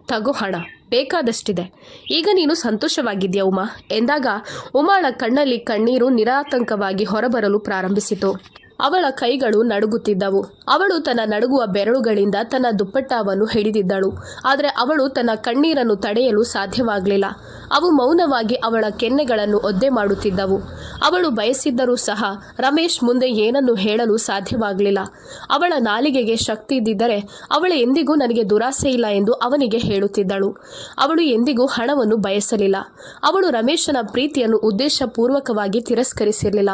ತಗೋ ಹಣ, ಬೇಕಾದಷ್ಟಿದೆ. ಈಗ ನೀನು ಸಂತೋಷವಾಗಿದ್ಯಾ ಉಮಾ ಎಂದಾಗ ಉಮಾಳ ಕಣ್ಣಲ್ಲಿ ಕಣ್ಣೀರು ನಿರಾತಂಕವಾಗಿ ಹೊರಬರಲು ಪ್ರಾರಂಭಿಸಿತು. ಅವಳ ಕೈಗಳು ನಡುಗುತ್ತಿದ್ದವು. ಅವಳು ತನ್ನ ನಡುಗುವ ಬೆರಳುಗಳಿಂದ ತನ್ನ ದುಪ್ಪಟ್ಟವನ್ನು ಹಿಡಿದಿದ್ದಳು. ಆದರೆ ಅವಳು ತನ್ನ ಕಣ್ಣೀರನ್ನು ತಡೆಯಲು ಸಾಧ್ಯವಾಗಲಿಲ್ಲ. ಅವು ಮೌನವಾಗಿ ಅವಳ ಕೆನ್ನೆಗಳನ್ನು ಒದ್ದೆ ಮಾಡುತ್ತಿದ್ದವು. ಅವಳು ಬಯಸಿದ್ದರೂ ಸಹ ರಮೇಶ್ ಮುಂದೆ ಏನನ್ನು ಹೇಳಲು ಸಾಧ್ಯವಾಗಲಿಲ್ಲ. ಅವಳ ನಾಲಿಗೆಗೆ ಶಕ್ತಿ ಇದ್ದಿದ್ದರೆ ಅವಳು ಎಂದಿಗೂ ನನಗೆ ದುರಾಸೆ ಇಲ್ಲ ಎಂದು ಅವನಿಗೆ ಹೇಳುತ್ತಿದ್ದಳು. ಅವಳು ಎಂದಿಗೂ ಹಣವನ್ನು ಬಯಸಲಿಲ್ಲ. ಅವಳು ರಮೇಶನ ಪ್ರೀತಿಯನ್ನು ಉದ್ದೇಶಪೂರ್ವಕವಾಗಿ ತಿರಸ್ಕರಿಸಿರಲಿಲ್ಲ.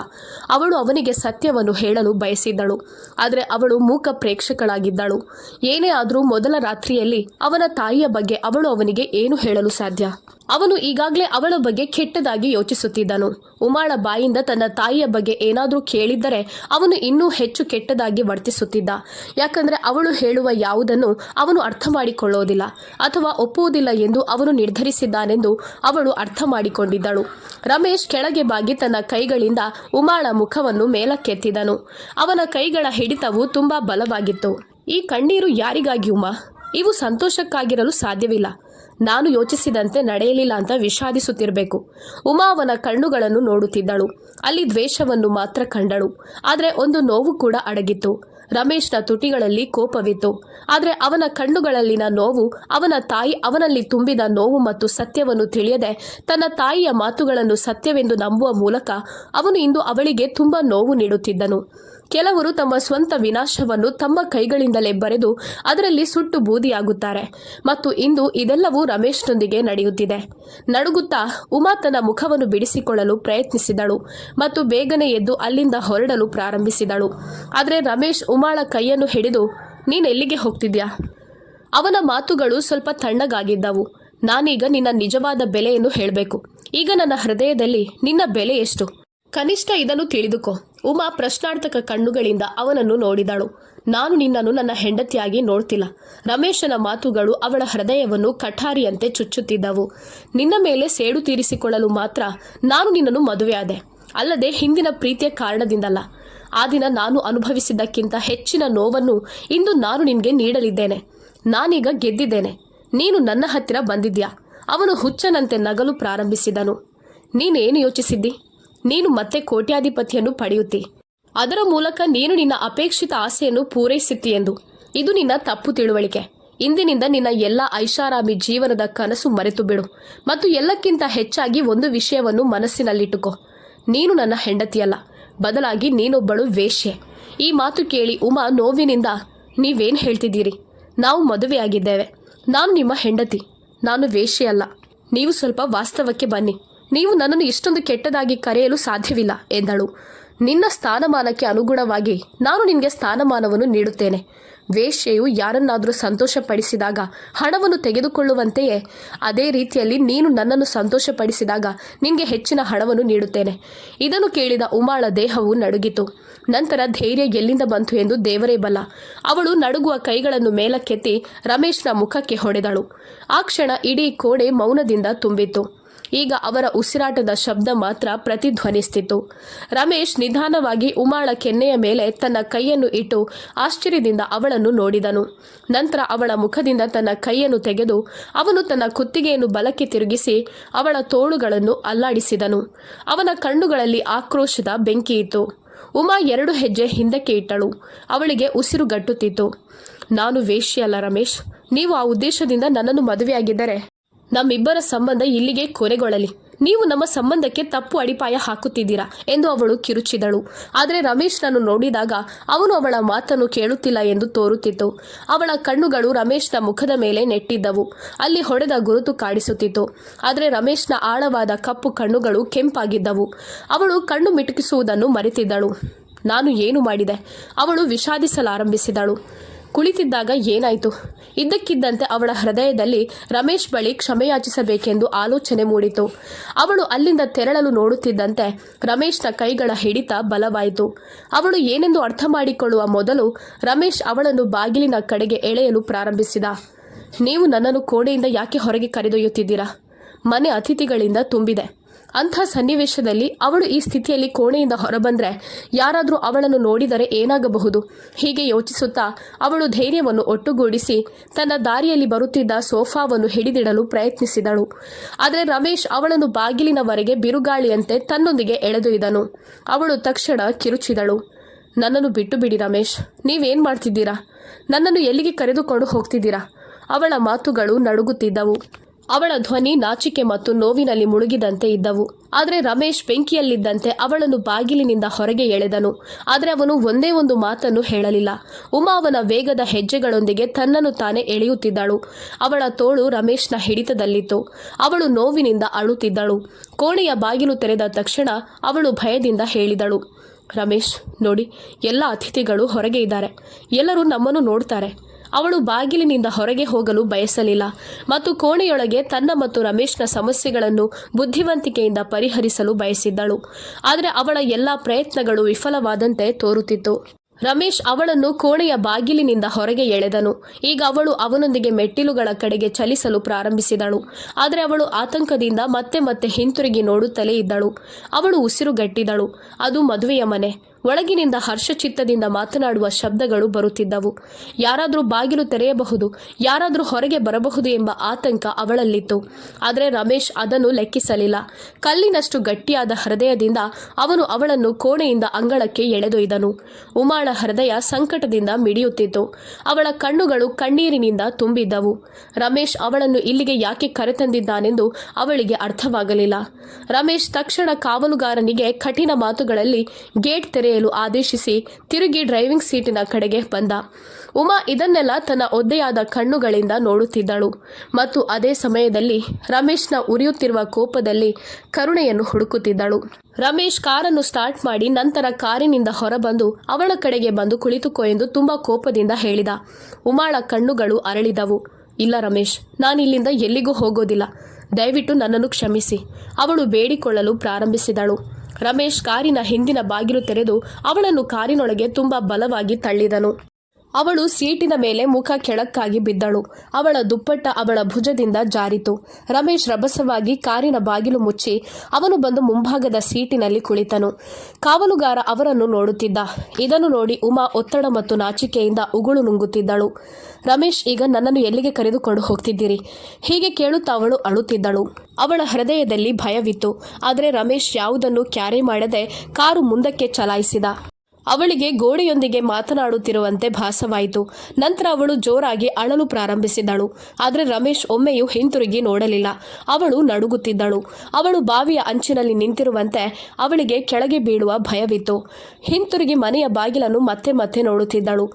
ಅವಳು ಅವನಿಗೆ ಸತ್ಯವನ್ನು ಹೇಳಲು ಬಯಸಿದ್ದಳು. ಆದರೆ ಅವಳು ಮೂಕ ಪ್ರೇಕ್ಷಕಳಾಗಿದ್ದಳು. ಏನೇ ಆದರೂ ಮೊದಲ ರಾತ್ರಿಯಲ್ಲಿ ಅವನ ತಾಯಿಯ ಬಗ್ಗೆ ಅವಳು ಅವನಿಗೆ ಏನು ಹೇಳಲು ಸಾಧ್ಯ? ಅವನು ಈಗಾಗಲೇ ಅವಳ ಬಗ್ಗೆ ಕೆಟ್ಟದಾಗಿ ಯೋಚಿಸುತ್ತಿದ್ದನು. ಉಮಾಳ ಬಾಯಿಂದ ತನ್ನ ತಾಯಿಯ ಬಗ್ಗೆ ಏನಾದರೂ ಕೇಳಿದ್ದರೆ ಅವನು ಇನ್ನೂ ಹೆಚ್ಚು ಕೆಟ್ಟದಾಗಿ ವರ್ತಿಸುತ್ತಿದ್ದ. ಯಾಕಂದರೆ ಅವಳು ಹೇಳುವ ಯಾವುದನ್ನು ಅವನು ಅರ್ಥ ಮಾಡಿಕೊಳ್ಳೋದಿಲ್ಲ ಅಥವಾ ಒಪ್ಪುವುದಿಲ್ಲ ಎಂದು ಅವನು ನಿರ್ಧರಿಸಿದ್ದಾನೆಂದು ಅವಳು ಅರ್ಥ ಮಾಡಿಕೊಂಡಿದ್ದಳು. ರಮೇಶ್ ಕೆಳಗೆ ಬಾಗಿ ತನ್ನ ಕೈಗಳಿಂದ ಉಮಾಳ ಮುಖವನ್ನು ಮೇಲಕ್ಕೆತ್ತಿದನು. ಅವನ ಕೈಗಳ ಹಿಡಿತವು ತುಂಬಾ ಬಲವಾಗಿತ್ತು. ಈ ಕಣ್ಣೀರು ಯಾರಿಗಾಗಿ ಉಮಾ? ಇವು ಸಂತೋಷಕ್ಕಾಗಿರಲು ಸಾಧ್ಯವಿಲ್ಲ. ನಾನು ಯೋಚಿಸಿದಂತೆ ನಡೆಯಲಿಲ್ಲ ಅಂತ ವಿಷಾದಿಸುತ್ತಿರಬೇಕು. ಉಮಾ ಅವನ ಕಣ್ಣುಗಳನ್ನು ನೋಡುತ್ತಿದ್ದಳು. ಅಲ್ಲಿ ದ್ವೇಷವನ್ನು ಮಾತ್ರ ಕಂಡಳು. ಆದರೆ ಒಂದು ನೋವು ಕೂಡ ಅಡಗಿತ್ತು. ರಮೇಶ್ನ ತುಟಿಗಳಲ್ಲಿ ಕೋಪವಿತ್ತು. ಆದರೆ ಅವನ ಕಣ್ಣುಗಳಲ್ಲಿನ ನೋವು ಅವನ ತಾಯಿ ಅವನಲ್ಲಿ ತುಂಬಿದ ನೋವು ಮತ್ತು ಸತ್ಯವನ್ನು ತಿಳಿಯದೆ ತನ್ನ ತಾಯಿಯ ಮಾತುಗಳನ್ನು ಸತ್ಯವೆಂದು ನಂಬುವ ಮೂಲಕ ಅವನು ಇಂದು ಅವಳಿಗೆ ತುಂಬ ನೋವು ನೀಡುತ್ತಿದ್ದನು. ಕೆಲವರು ತಮ್ಮ ಸ್ವಂತ ವಿನಾಶವನ್ನು ತಮ್ಮ ಕೈಗಳಿಂದಲೇ ಬರೆದು ಅದರಲ್ಲಿ ಸುಟ್ಟು ಬೂದಿಯಾಗುತ್ತಾರೆ. ಮತ್ತು ಇಂದು ಇದೆಲ್ಲವೂ ರಮೇಶ್ನೊಂದಿಗೆ ನಡೆಯುತ್ತಿದೆ. ನಡುಗುತ್ತಾ ಉಮಾ ತನ್ನ ಮುಖವನ್ನು ಬಿಡಿಸಿಕೊಳ್ಳಲು ಪ್ರಯತ್ನಿಸಿದಳು ಮತ್ತು ಬೇಗನೆ ಎದ್ದು ಅಲ್ಲಿಂದ ಹೊರಡಲು ಪ್ರಾರಂಭಿಸಿದಳು. ಆದರೆ ರಮೇಶ್ ಉಮಾಳ ಕೈಯನ್ನು ಹಿಡಿದು, ನೀನೆಲ್ಲಿಗೆ ಹೋಗ್ತಿದ್ಯಾ? ಅವನ ಮಾತುಗಳು ಸ್ವಲ್ಪ ತಣ್ಣಗಾಗಿದ್ದವು. ನಾನೀಗ ನಿನ್ನ ನಿಜವಾದ ಬೆಲೆಯನ್ನು ಹೇಳಬೇಕು. ಈಗ ನನ್ನ ಹೃದಯದಲ್ಲಿ ನಿನ್ನ ಬೆಲೆ ಎಷ್ಟು? ಕನಿಷ್ಠ ಇದನ್ನು ತಿಳಿದುಕೋ. ಉಮಾ ಪ್ರಶ್ನಾರ್ಥಕ ಕಣ್ಣುಗಳಿಂದ ಅವನನ್ನು ನೋಡಿದಳು. ನಾನು ನಿನ್ನನ್ನು ನನ್ನ ಹೆಂಡತಿಯಾಗಿ ನೋಡ್ತಿಲ್ಲ. ರಮೇಶನ ಮಾತುಗಳು ಅವಳ ಹೃದಯವನ್ನು ಕಠಾರಿಯಂತೆ ಚುಚ್ಚುತ್ತಿದ್ದವು. ನಿನ್ನ ಮೇಲೆ ಸೇಡು ತೀರಿಸಿಕೊಳ್ಳಲು ಮಾತ್ರ ನಾನು ನಿನ್ನನ್ನು ಮದುವೆಯಾದೆ, ಅಲ್ಲದೆ ಹಿಂದಿನ ಪ್ರೀತಿಯ ಕಾರಣದಿಂದಲ್ಲ. ಆ ದಿನ ನಾನು ಅನುಭವಿಸಿದ್ದಕ್ಕಿಂತ ಹೆಚ್ಚಿನ ನೋವನ್ನು ಇಂದು ನಾನು ನಿನಗೆ ನೀಡಲಿದ್ದೇನೆ. ನಾನೀಗ ಗೆದ್ದಿದ್ದೇನೆ. ನೀನು ನನ್ನ ಹತ್ತಿರ ಬಂದಿದ್ಯಾ? ಅವನು ಹುಚ್ಚನಂತೆ ನಗಲು ಪ್ರಾರಂಭಿಸಿದನು. ನೀನೇನು ಯೋಚಿಸಿದ್ದಿ? ನೀನು ಮತ್ತೆ ಕೋಟ್ಯಾಧಿಪತಿಯನ್ನು ಪಡೆಯುತ್ತಿ. ಅದರ ಮೂಲಕ ನೀನು ನಿನ್ನ ಅಪೇಕ್ಷಿತ ಆಸೆಯನ್ನು ಪೂರೈಸುತ್ತಿ ಎಂದು. ಇದು ನಿನ್ನ ತಪ್ಪು ತಿಳುವಳಿಕೆ. ಇಂದಿನಿಂದ ನಿನ್ನ ಎಲ್ಲ ಐಷಾರಾಮಿ ಜೀವನದ ಕನಸು ಮರೆತು ಬಿಡು. ಮತ್ತು ಎಲ್ಲಕ್ಕಿಂತ ಹೆಚ್ಚಾಗಿ ಒಂದು ವಿಷಯವನ್ನು ಮನಸ್ಸಿನಲ್ಲಿಟ್ಟುಕೋ. ನೀನು ನನ್ನ ಹೆಂಡತಿಯಲ್ಲ, ಬದಲಾಗಿ ನೀನೊಬ್ಬಳು ವೇಶ್ಯೆ. ಈ ಮಾತು ಕೇಳಿ ಉಮಾ ನೋವಿನಿಂದ, ನೀವೇನು ಹೇಳ್ತಿದ್ದೀರಿ? ನಾವು ಮದುವೆಯಾಗಿದ್ದೇವೆ. ನಾನು ನಿಮ್ಮ ಹೆಂಡತಿ, ನಾನು ವೇಶ್ಯೆಯಲ್ಲ. ನೀವು ಸ್ವಲ್ಪ ವಾಸ್ತವಕ್ಕೆ ಬನ್ನಿ. ನೀವು ನನ್ನನ್ನು ಇಷ್ಟೊಂದು ಕೆಟ್ಟದಾಗಿ ಕರೆಯಲು ಸಾಧ್ಯವಿಲ್ಲ ಎಂದಳು. ನಿನ್ನ ಸ್ಥಾನಮಾನಕ್ಕೆ ಅನುಗುಣವಾಗಿ ನಾನು ನಿನಗೆ ಸ್ಥಾನಮಾನವನ್ನು ನೀಡುತ್ತೇನೆ. ವೇಶ್ಯೆಯು ಯಾರನ್ನಾದರೂ ಸಂತೋಷಪಡಿಸಿದಾಗ ಹಣವನ್ನು ತೆಗೆದುಕೊಳ್ಳುವಂತೆಯೇ ಅದೇ ರೀತಿಯಲ್ಲಿ ನೀನು ನನ್ನನ್ನು ಸಂತೋಷಪಡಿಸಿದಾಗ ನಿನಗೆ ಹೆಚ್ಚಿನ ಹಣವನ್ನು ನೀಡುತ್ತೇನೆ. ಇದನ್ನು ಕೇಳಿದ ಉಮಾಳ ದೇಹವು ನಡುಗಿತು. ನಂತರ ಧೈರ್ಯ ಎಲ್ಲಿಂದ ಬಂತು ಎಂದು ದೇವರೇ ಬಲ್ಲ. ಅವಳು ನಡುಗುವ ಕೈಗಳನ್ನು ಮೇಲಕ್ಕೆತ್ತಿ ರಮೇಶ್ನ ಮುಖಕ್ಕೆ ಹೊಡೆದಳು. ಆ ಕ್ಷಣ ಇಡೀ ಕೋಣೆ ಮೌನದಿಂದ ತುಂಬಿತು. ಈಗ ಅವರ ಉಸಿರಾಟದ ಶಬ್ದ ಮಾತ್ರ ಪ್ರತಿಧ್ವನಿಸ್ತಿತ್ತು. ರಮೇಶ್ ನಿಧಾನವಾಗಿ ಉಮಾಳ ಕೆನ್ನೆಯ ಮೇಲೆ ತನ್ನ ಕೈಯನ್ನು ಇಟ್ಟು ಆಶ್ಚರ್ಯದಿಂದ ಅವಳನ್ನು ನೋಡಿದನು. ನಂತರ ಅವಳ ಮುಖದಿಂದ ತನ್ನ ಕೈಯನ್ನು ತೆಗೆದು ಅವನು ತನ್ನ ಕುತ್ತಿಗೆಯನ್ನು ಬಲಕ್ಕೆ ತಿರುಗಿಸಿ ಅವಳ ತೋಳುಗಳನ್ನು ಅಲ್ಲಾಡಿಸಿದನು. ಅವನ ಕಣ್ಣುಗಳಲ್ಲಿ ಆಕ್ರೋಶದ ಬೆಂಕಿಯಿತ್ತು. ಉಮಾ 2 ಹೆಜ್ಜೆ ಹಿಂದಕ್ಕೆ ಇಟ್ಟಳು. ಅವಳಿಗೆ ಉಸಿರುಗಟ್ಟುತ್ತಿತ್ತು. ನಾನು ವೇಶ್ಯೆಯಲ್ಲ ರಮೇಶ್. ನೀವು ಆ ಉದ್ದೇಶದಿಂದ ನನ್ನನ್ನು ಮದುವೆಯಾಗಿದ್ದರೆ ನಮ್ಮಿಬ್ಬರ ಸಂಬಂಧ ಇಲ್ಲಿಗೆ ಕೊನೆಗೊಳ್ಳಲಿ. ನೀವು ನಮ್ಮ ಸಂಬಂಧಕ್ಕೆ ತಪ್ಪು ಅಡಿಪಾಯ ಹಾಕುತ್ತಿದ್ದೀರಾ ಎಂದು ಅವಳು ಕಿರುಚಿದಳು. ಆದರೆ ರಮೇಶ್ನನ್ನು ನೋಡಿದಾಗ ಅವನು ಅವಳ ಮಾತನ್ನು ಕೇಳುತ್ತಿಲ್ಲ ಎಂದು ತೋರುತ್ತಿತ್ತು. ಅವಳ ಕಣ್ಣುಗಳು ರಮೇಶ್ನ ಮುಖದ ಮೇಲೆ ನೆಟ್ಟಿದ್ದವು. ಅಲ್ಲಿ ಹೊಡೆದ ಗುರುತು ಕಾಣಿಸುತ್ತಿತ್ತು. ಆದರೆ ರಮೇಶ್ನ ಆಳವಾದ ಕಪ್ಪು ಕಣ್ಣುಗಳು ಕೆಂಪಾಗಿದ್ದವು. ಅವಳು ಕಣ್ಣು ಮಿಟುಕಿಸುವುದನ್ನು ಮರೆತಿದ್ದಳು. ನಾನು ಏನು ಮಾಡಿದೆ? ಅವಳು ವಿಷಾದಿಸಲಾರಂಭಿಸಿದಳು. ಕುಳಿತಿದ್ದಾಗ ಏನಾಯಿತು? ಇದ್ದಕ್ಕಿದ್ದಂತೆ ಅವಳ ಹೃದಯದಲ್ಲಿ ರಮೇಶ್ ಬಳಿ ಕ್ಷಮೆಯಾಚಿಸಬೇಕೆಂದು ಆಲೋಚನೆ ಮೂಡಿತು. ಅವಳು ಅಲ್ಲಿಂದ ತೆರಳಲು ನೋಡುತ್ತಿದ್ದಂತೆ ರಮೇಶ್ನ ಕೈಗಳ ಹಿಡಿತ ಬಲವಾಯಿತು. ಅವಳು ಏನೆಂದು ಅರ್ಥ ಮಾಡಿಕೊಳ್ಳುವ ಮೊದಲು ರಮೇಶ್ ಅವಳನ್ನು ಬಾಗಿಲಿನ ಕಡೆಗೆ ಎಳೆಯಲು ಪ್ರಾರಂಭಿಸಿದ. ನೀವು ನನ್ನನ್ನು ಕೋಣೆಯಿಂದ ಯಾಕೆ ಹೊರಗೆ ಕರೆದೊಯ್ಯುತ್ತಿದ್ದೀರಾ? ಮನೆ ಅತಿಥಿಗಳಿಂದ ತುಂಬಿದೆ. ಅಂಥ ಸನ್ನಿವೇಶದಲ್ಲಿ ಅವಳು ಈ ಸ್ಥಿತಿಯಲ್ಲಿ ಕೋಣೆಯಿಂದ ಹೊರಬಂದರೆ ಯಾರಾದರೂ ಅವಳನ್ನು ನೋಡಿದರೆ ಏನಾಗಬಹುದು? ಹೀಗೆ ಯೋಚಿಸುತ್ತಾ ಅವಳು ಧೈರ್ಯವನ್ನು ಒಟ್ಟುಗೂಡಿಸಿ ತನ್ನ ದಾರಿಯಲ್ಲಿ ಬರುತ್ತಿದ್ದ ಸೋಫಾವನ್ನು ಹಿಡಿದಿಡಲು ಪ್ರಯತ್ನಿಸಿದಳು. ಆದರೆ ರಮೇಶ್ ಅವಳನ್ನು ಬಾಗಿಲಿನವರೆಗೆ ಬಿರುಗಾಳಿಯಂತೆ ತನ್ನೊಂದಿಗೆ ಎಳೆದೊಯ್ದನು. ಅವಳು ತಕ್ಷಣ ಕಿರುಚಿದಳು. ನನ್ನನ್ನು ಬಿಟ್ಟು ಬಿಡಿ ರಮೇಶ್. ನೀವೇನು ಮಾಡ್ತಿದ್ದೀರಾ? ನನ್ನನ್ನು ಎಲ್ಲಿಗೆ ಕರೆದುಕೊಂಡು ಹೋಗ್ತಿದ್ದೀರಾ? ಅವಳ ಮಾತುಗಳು ನಡುಗುತ್ತಿದ್ದವು. ಅವಳ ಧ್ವನಿ ನಾಚಿಕೆ ಮತ್ತು ನೋವಿನಲ್ಲಿ ಮುಳುಗಿದಂತೆ ಇದ್ದವು. ಆದರೆ ರಮೇಶ್ ಬೆಂಕಿಯಲ್ಲಿದ್ದಂತೆ ಅವಳನ್ನು ಬಾಗಿಲಿನಿಂದ ಹೊರಗೆ ಎಳೆದನು. ಆದರೆ ಅವನು ಒಂದೇ ಒಂದು ಮಾತನ್ನು ಹೇಳಲಿಲ್ಲ. ಉಮಾ ಅವನ ವೇಗದ ಹೆಜ್ಜೆಗಳೊಂದಿಗೆ ತನ್ನನ್ನು ತಾನೇ ಎಳೆಯುತ್ತಿದ್ದಳು. ಅವಳ ತೋಳು ರಮೇಶ್ನ ಹಿಡಿತದಲ್ಲಿತ್ತು. ಅವಳು ನೋವಿನಿಂದ ಅಳುತ್ತಿದ್ದಳು. ಕೋಣೆಯ ಬಾಗಿಲು ತೆರೆದ ತಕ್ಷಣ ಅವಳು ಭಯದಿಂದ ಹೇಳಿದಳು, ರಮೇಶ್ ನೋಡಿ, ಎಲ್ಲ ಅತಿಥಿಗಳು ಹೊರಗೆ ಇದ್ದಾರೆ. ಎಲ್ಲರೂ ನಮ್ಮನ್ನು ನೋಡ್ತಾರೆ. ಅವಳು ಬಾಗಿಲಿನಿಂದ ಹೊರಗೆ ಹೋಗಲು ಬಯಸಲಿಲ್ಲ ಮತ್ತು ಕೋಣೆಯೊಳಗೆ ತನ್ನ ಮತ್ತು ರಮೇಶ್ನ ಸಮಸ್ಯೆಗಳನ್ನು ಬುದ್ಧಿವಂತಿಕೆಯಿಂದ ಪರಿಹರಿಸಲು ಬಯಸಿದ್ದಳು. ಆದರೆ ಅವಳ ಎಲ್ಲ ಪ್ರಯತ್ನಗಳು ವಿಫಲವಾದಂತೆ ತೋರುತ್ತಿತ್ತು. ರಮೇಶ್ ಅವಳನ್ನು ಕೋಣೆಯ ಬಾಗಿಲಿನಿಂದ ಹೊರಗೆ ಎಳೆದನು. ಈಗ ಅವಳು ಅವನೊಂದಿಗೆ ಮೆಟ್ಟಿಲುಗಳ ಕಡೆಗೆ ಚಲಿಸಲು ಪ್ರಾರಂಭಿಸಿದಳು. ಆದರೆ ಅವಳು ಆತಂಕದಿಂದ ಮತ್ತೆ ಮತ್ತೆ ಹಿಂತಿರುಗಿ ನೋಡುತ್ತಲೇ ಇದ್ದಳು. ಅವಳು ಉಸಿರುಗಟ್ಟಿದಳು. ಅದು ಮದುವೆಯ ಮನೆ. ಒಳಗಿನಿಂದ ಹರ್ಷಚಿತ್ತದಿಂದ ಮಾತನಾಡುವ ಶಬ್ದಗಳು ಬರುತ್ತಿದ್ದವು. ಯಾರಾದರೂ ಬಾಗಿಲು ತೆರೆಯಬಹುದು, ಯಾರಾದರೂ ಹೊರಗೆ ಬರಬಹುದು ಎಂಬ ಆತಂಕ ಅವಳಲ್ಲಿತ್ತು. ಆದರೆ ರಮೇಶ್ ಅದನ್ನು ಲೆಕ್ಕಿಸಲಿಲ್ಲ. ಕಲ್ಲಿನಷ್ಟು ಗಟ್ಟಿಯಾದ ಹೃದಯದಿಂದ ಅವನು ಅವಳನ್ನು ಕೋಣೆಯಿಂದ ಅಂಗಳಕ್ಕೆ ಎಳೆದೊಯ್ದನು. ಉಮಾಳ ಹೃದಯ ಸಂಕಟದಿಂದ ಮಿಡಿಯುತ್ತಿತ್ತು. ಅವಳ ಕಣ್ಣುಗಳು ಕಣ್ಣೀರಿನಿಂದ ತುಂಬಿದ್ದವು. ರಮೇಶ್ ಅವಳನ್ನು ಇಲ್ಲಿಗೆ ಯಾಕೆ ಕರೆತಂದಿದ್ದಾನೆಂದು ಅವಳಿಗೆ ಅರ್ಥವಾಗಲಿಲ್ಲ. ರಮೇಶ್ ತಕ್ಷಣ ಕಾವಲುಗಾರನಿಗೆ ಕಠಿಣ ಮಾತುಗಳಲ್ಲಿ ಗೇಟ್ ತೆರೆಯಲು ಆದೇಶಿಸಿ ತಿರುಗಿ ಡ್ರೈವಿಂಗ್ ಸೀಟಿನ ಕಡೆಗೆ ಬಂದ. ಉಮಾ ಇದನ್ನೆಲ್ಲ ತನ್ನ ಒದ್ದೆಯಾದ ಕಣ್ಣುಗಳಿಂದ ನೋಡುತ್ತಿದ್ದಳು ಮತ್ತು ಅದೇ ಸಮಯದಲ್ಲಿ ರಮೇಶ್ನ ಉರಿಯುತ್ತಿರುವ ಕೋಪದಲ್ಲಿ ಕರುಣೆಯನ್ನು ಹುಡುಕುತ್ತಿದ್ದಳು. ರಮೇಶ್ ಕಾರನ್ನು ಸ್ಟಾರ್ಟ್ ಮಾಡಿ ನಂತರ ಕಾರಿನಿಂದ ಹೊರಬಂದು ಅವಳ ಕಡೆಗೆ ಬಂದು ಕುಳಿತುಕೋ ಎಂದು ತುಂಬಾ ಕೋಪದಿಂದ ಹೇಳಿದ. ಉಮಾಳ ಕಣ್ಣುಗಳು ಅರಳಿದವು. ಇಲ್ಲ ರಮೇಶ್, ನಾನಿಲ್ಲಿಂದ ಎಲ್ಲಿಗೂ ಹೋಗೋದಿಲ್ಲ. ದಯವಿಟ್ಟು ನನ್ನನ್ನು ಕ್ಷಮಿಸಿ. ಅವಳು ಬೇಡಿಕೊಳ್ಳಲು ಪ್ರಾರಂಭಿಸಿದಳು. ರಮೇಶ್ ಕಾರಿನ ಹಿಂದಿನ ಬಾಗಿಲು ತೆರೆದು ಅವಳನ್ನು ಕಾರಿನೊಳಗೆ ತುಂಬಾ ಬಲವಾಗಿ ತಳ್ಳಿದನು. ಅವಳು ಸೀಟಿನ ಮೇಲೆ ಮುಖ ಕೆಳಕ್ಕಾಗಿ ಬಿದ್ದಳು. ಅವಳ ದುಪ್ಪಟ್ಟ ಅವಳ ಭುಜದಿಂದ ಜಾರಿತು. ರಮೇಶ್ ರಭಸವಾಗಿ ಕಾರಿನ ಬಾಗಿಲು ಮುಚ್ಚಿ ಅವನು ಬಂದು ಮುಂಭಾಗದ ಸೀಟಿನಲ್ಲಿ ಕುಳಿತನು. ಕಾವಲುಗಾರ ಅವರನ್ನು ನೋಡುತ್ತಿದ್ದ. ಇದನ್ನು ನೋಡಿ ಉಮಾ ಒತ್ತಡ ಮತ್ತು ನಾಚಿಕೆಯಿಂದ ಉಗುಳು ನುಂಗುತ್ತಿದ್ದಳು. ರಮೇಶ್, ಈಗ ನನ್ನನ್ನು ಎಲ್ಲಿಗೆ ಕರೆದುಕೊಂಡು ಹೋಗ್ತಿದ್ದೀರಿ? ಹೀಗೆ ಕೇಳುತ್ತಾ ಅವಳು ಅಳುತ್ತಿದ್ದಳು. ಅವಳ ಹೃದಯದಲ್ಲಿ ಭಯವಿತ್ತು. ಆದರೆ ರಮೇಶ್ ಯಾವುದನ್ನು ಕ್ಯಾರೆ ಮಾಡದೆ ಕಾರು ಮುಂದಕ್ಕೆ ಚಲಾಯಿಸಿದ. ಅವಳಿಗೆ ಗೋಡೆಯೊಂದಿಗೆ ಮಾತನಾಡುತ್ತಿರುವಂತೆ ಭಾಸವಾಯಿತು. ನಂತರ ಅವಳು ಜೋರಾಗಿ ಅಳಲು ಪ್ರಾರಂಭಿಸಿದಳು. ಆದರೆ ರಮೇಶ್ ಒಮ್ಮೆಯೂ ಹಿಂತಿರುಗಿ ನೋಡಲಿಲ್ಲ. ಅವಳು ನಡುಗುತ್ತಿದ್ದಳು. ಅವಳು ಬಾವಿಯ ಅಂಚಿನಲ್ಲಿ ನಿಂತಿರುವಂತೆ ಅವಳಿಗೆ ಕೆಳಗೆ ಬೀಳುವ ಭಯವಿತ್ತು. ಹಿಂತಿರುಗಿ ಮನೆಯ ಬಾಗಿಲನ್ನು ಮತ್ತೆ ಮತ್ತೆ ನೋಡುತ್ತಿದ್ದಳು.